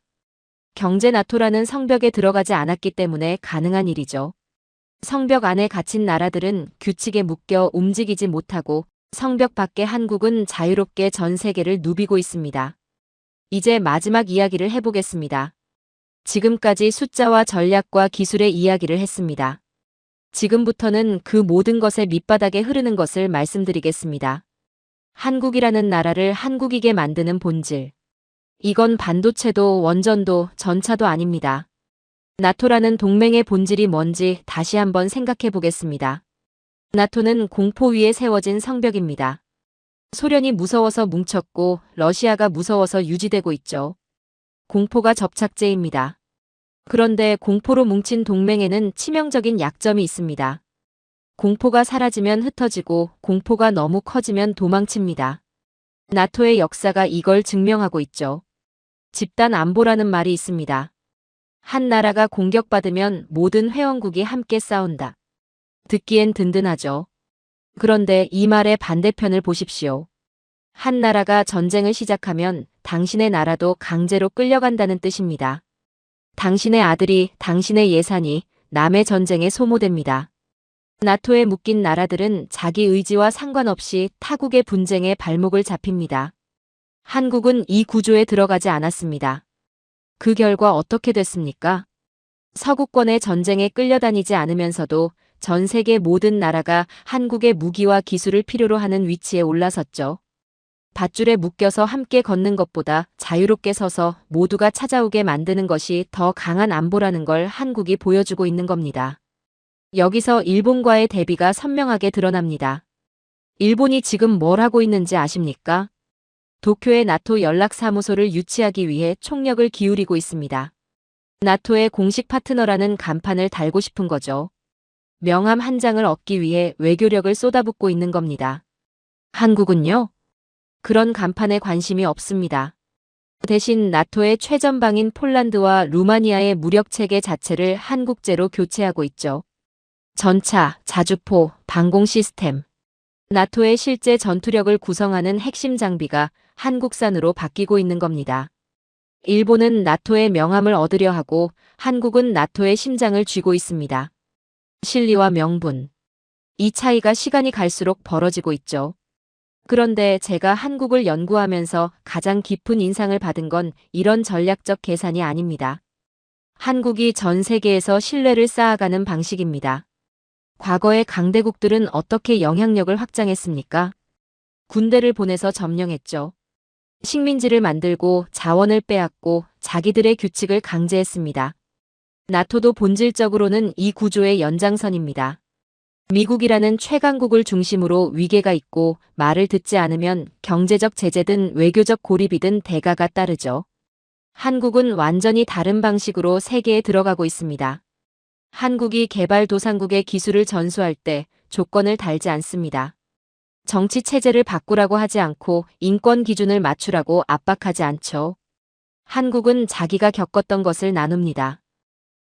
경제 나토라는 성벽에 들어가지 않았기 때문에 가능한 일이죠. 성벽 안에 갇힌 나라들은 규칙에 묶여 움직이지 못하고 성벽 밖에 한국은 자유롭게 전 세계를 누비고 있습니다. 이제 마지막 이야기를 해보겠습니다. 지금까지 숫자와 전략과 기술의 이야기를 했습니다. 지금부터는 그 모든 것의 밑바닥에 흐르는 것을 말씀드리겠습니다. 한국이라는 나라를 한국이게 만드는 본질. 이건 반도체도 원전도 전차도 아닙니다. 나토라는 동맹의 본질이 뭔지 다시 한번 생각해 보겠습니다. 나토는 공포 위에 세워진 성벽입니다. 소련이 무서워서 뭉쳤고 러시아가 무서워서 유지되고 있죠. 공포가 접착제입니다. 그런데 공포로 뭉친 동맹에는 치명적인 약점이 있습니다. 공포가 사라지면 흩어지고 공포가 너무 커지면 도망칩니다. 나토의 역사가 이걸 증명하고 있죠. 집단 안보라는 말이 있습니다. 한 나라가 공격받으면 모든 회원국이 함께 싸운다. 듣기엔 든든하죠. 그런데 이 말의 반대편을 보십시오. 한 나라가 전쟁을 시작하면 당신의 나라도 강제로 끌려간다는 뜻입니다. 당신의 아들이, 당신의 예산이 남의 전쟁에 소모됩니다. 나토에 묶인 나라들은 자기 의지와 상관없이 타국의 분쟁에 발목을 잡힙니다. 한국은 이 구조에 들어가지 않았습니다. 그 결과 어떻게 됐습니까? 서구권의 전쟁에 끌려다니지 않으면서도 전 세계 모든 나라가 한국의 무기와 기술을 필요로 하는 위치에 올라섰죠. 밧줄에 묶여서 함께 걷는 것보다 자유롭게 서서 모두가 찾아오게 만드는 것이 더 강한 안보라는 걸 한국이 보여주고 있는 겁니다. 여기서 일본과의 대비가 선명하게 드러납니다. 일본이 지금 뭘 하고 있는지 아십니까? 도쿄에 나토 연락사무소를 유치하기 위해 총력을 기울이고 있습니다. 나토의 공식 파트너라는 간판을 달고 싶은 거죠. 명함 한 장을 얻기 위해 외교력을 쏟아붓고 있는 겁니다. 한국은요? 그런 간판에 관심이 없습니다. 대신 나토의 최전방인 폴란드와 루마니아의 무력체계 자체를 한국제로 교체하고 있죠. 전차, 자주포, 방공 시스템. 나토의 실제 전투력을 구성하는 핵심 장비가 한국산으로 바뀌고 있는 겁니다. 일본은 나토의 명함을 얻으려 하고 한국은 나토의 심장을 쥐고 있습니다. 실리와 명분. 이 차이가 시간이 갈수록 벌어지고 있죠. 그런데 제가 한국을 연구하면서 가장 깊은 인상을 받은 건 이런 전략적 계산이 아닙니다. 한국이 전 세계에서 신뢰를 쌓아가는 방식입니다. 과거의 강대국들은 어떻게 영향력을 확장했습니까? 군대를 보내서 점령했죠. 식민지를 만들고 자원을 빼앗고 자기들의 규칙을 강제했습니다. 나토도 본질적으로는 이 구조의 연장선입니다. 미국이라는 최강국을 중심으로 위계가 있고 말을 듣지 않으면 경제적 제재든 외교적 고립이든 대가가 따르죠. 한국은 완전히 다른 방식으로 세계에 들어가고 있습니다. 한국이 개발도상국의 기술을 전수할 때 조건을 달지 않습니다. 정치 체제를 바꾸라고 하지 않고 인권 기준을 맞추라고 압박하지 않죠. 한국은 자기가 겪었던 것을 나눕니다.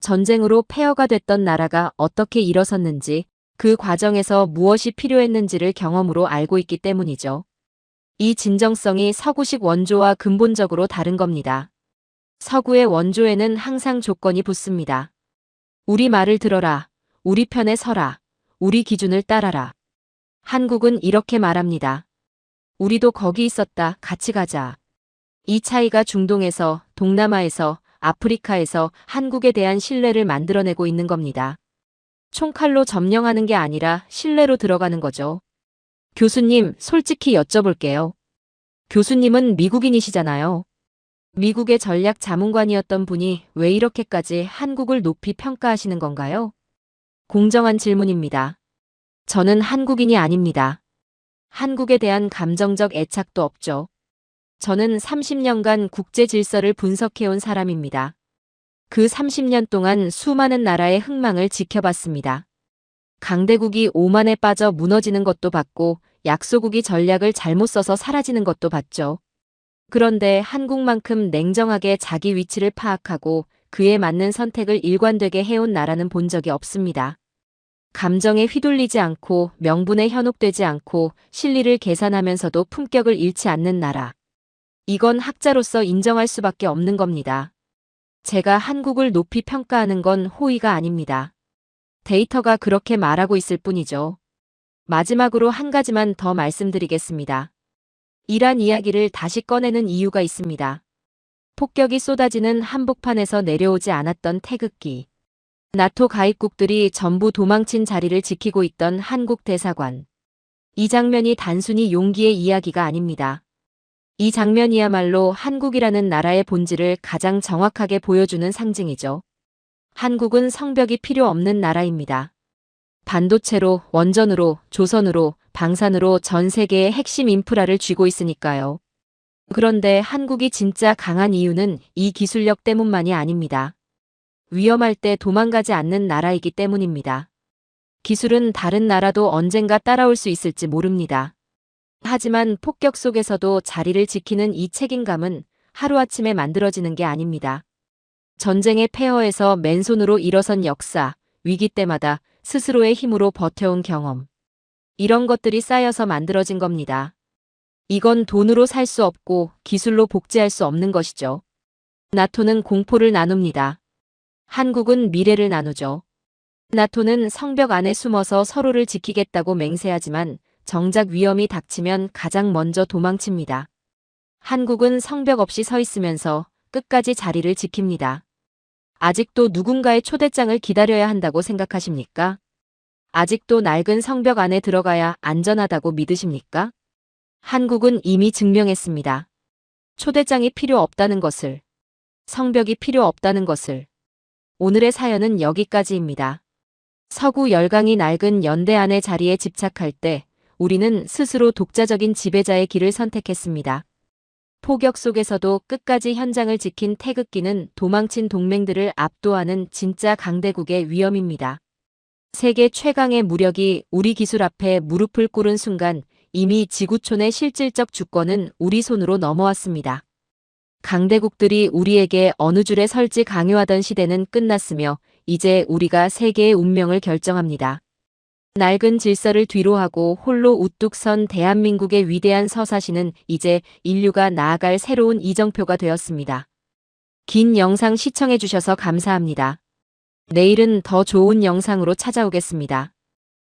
전쟁으로 폐허가 됐던 나라가 어떻게 일어섰는지, 그 과정에서 무엇이 필요했는지를 경험으로 알고 있기 때문이죠. 이 진정성이 서구식 원조와 근본적으로 다른 겁니다. 서구의 원조에는 항상 조건이 붙습니다. 우리 말을 들어라. 우리 편에 서라. 우리 기준을 따라라. 한국은 이렇게 말합니다. 우리도 거기 있었다. 같이 가자. 이 차이가 중동에서, 동남아에서, 아프리카에서 한국에 대한 신뢰를 만들어내고 있는 겁니다. 총칼로 점령하는 게 아니라 신뢰로 들어가는 거죠. 교수님, 솔직히 여쭤볼게요. 교수님은 미국인이시잖아요. 미국의 전략 자문관이었던 분이 왜 이렇게까지 한국을 높이 평가하시는 건가요? 공정한 질문입니다. 저는 한국인이 아닙니다. 한국에 대한 감정적 애착도 없죠. 저는 30년간 국제 질서를 분석해온 사람입니다. 그 30년 동안 수많은 나라의 흥망을 지켜봤습니다. 강대국이 오만에 빠져 무너지는 것도 봤고 약소국이 전략을 잘못 써서 사라지는 것도 봤죠. 그런데 한국만큼 냉정하게 자기 위치를 파악하고 그에 맞는 선택을 일관되게 해온 나라는 본 적이 없습니다. 감정에 휘둘리지 않고 명분에 현혹되지 않고 실리를 계산하면서도 품격을 잃지 않는 나라. 이건 학자로서 인정할 수밖에 없는 겁니다. 제가 한국을 높이 평가하는 건 호의가 아닙니다. 데이터가 그렇게 말하고 있을 뿐이죠. 마지막으로 한 가지만 더 말씀드리겠습니다. 이란 이야기를 다시 꺼내는 이유가 있습니다. 폭격이 쏟아지는 한복판에서 내려오지 않았던 태극기. 나토 가입국들이 전부 도망친 자리를 지키고 있던 한국 대사관. 이 장면이 단순히 용기의 이야기가 아닙니다. 이 장면이야말로 한국이라는 나라의 본질을 가장 정확하게 보여주는 상징이죠. 한국은 성벽이 필요 없는 나라입니다. 반도체로, 원전으로, 조선으로, 방산으로 전 세계의 핵심 인프라를 쥐고 있으니까요. 그런데 한국이 진짜 강한 이유는 이 기술력 때문만이 아닙니다. 위험할 때 도망가지 않는 나라이기 때문입니다. 기술은 다른 나라도 언젠가 따라올 수 있을지 모릅니다. 하지만 폭격 속에서도 자리를 지키는 이 책임감은 하루아침에 만들어지는 게 아닙니다. 전쟁의 폐허에서 맨손으로 일어선 역사, 위기 때마다 스스로의 힘으로 버텨온 경험. 이런 것들이 쌓여서 만들어진 겁니다. 이건 돈으로 살 수 없고 기술로 복제할 수 없는 것이죠. 나토는 공포를 나눕니다. 한국은 미래를 나누죠. 나토는 성벽 안에 숨어서 서로를 지키겠다고 맹세하지만 정작 위험이 닥치면 가장 먼저 도망칩니다. 한국은 성벽 없이 서 있으면서 끝까지 자리를 지킵니다. 아직도 누군가의 초대장을 기다려야 한다고 생각하십니까? 아직도 낡은 성벽 안에 들어가야 안전하다고 믿으십니까? 한국은 이미 증명했습니다. 초대장이 필요 없다는 것을, 성벽이 필요 없다는 것을. 오늘의 사연은 여기까지입니다. 서구 열강이 낡은 연대안의 자리에 집착할 때 우리는 스스로 독자적인 지배자의 길을 선택했습니다. 폭격 속에서도 끝까지 현장을 지킨 태극기는 도망친 동맹들을 압도하는 진짜 강대국의 위험입니다. 세계 최강의 무력이 우리 기술 앞에 무릎을 꿇은 순간 이미 지구촌의 실질적 주권은 우리 손으로 넘어왔습니다. 강대국들이 우리에게 어느 줄에 설지 강요하던 시대는 끝났으며 이제 우리가 세계의 운명을 결정합니다. 낡은 질서를 뒤로하고 홀로 우뚝 선 대한민국의 위대한 서사시는 이제 인류가 나아갈 새로운 이정표가 되었습니다. 긴 영상 시청해주셔서 감사합니다. 내일은 더 좋은 영상으로 찾아오겠습니다.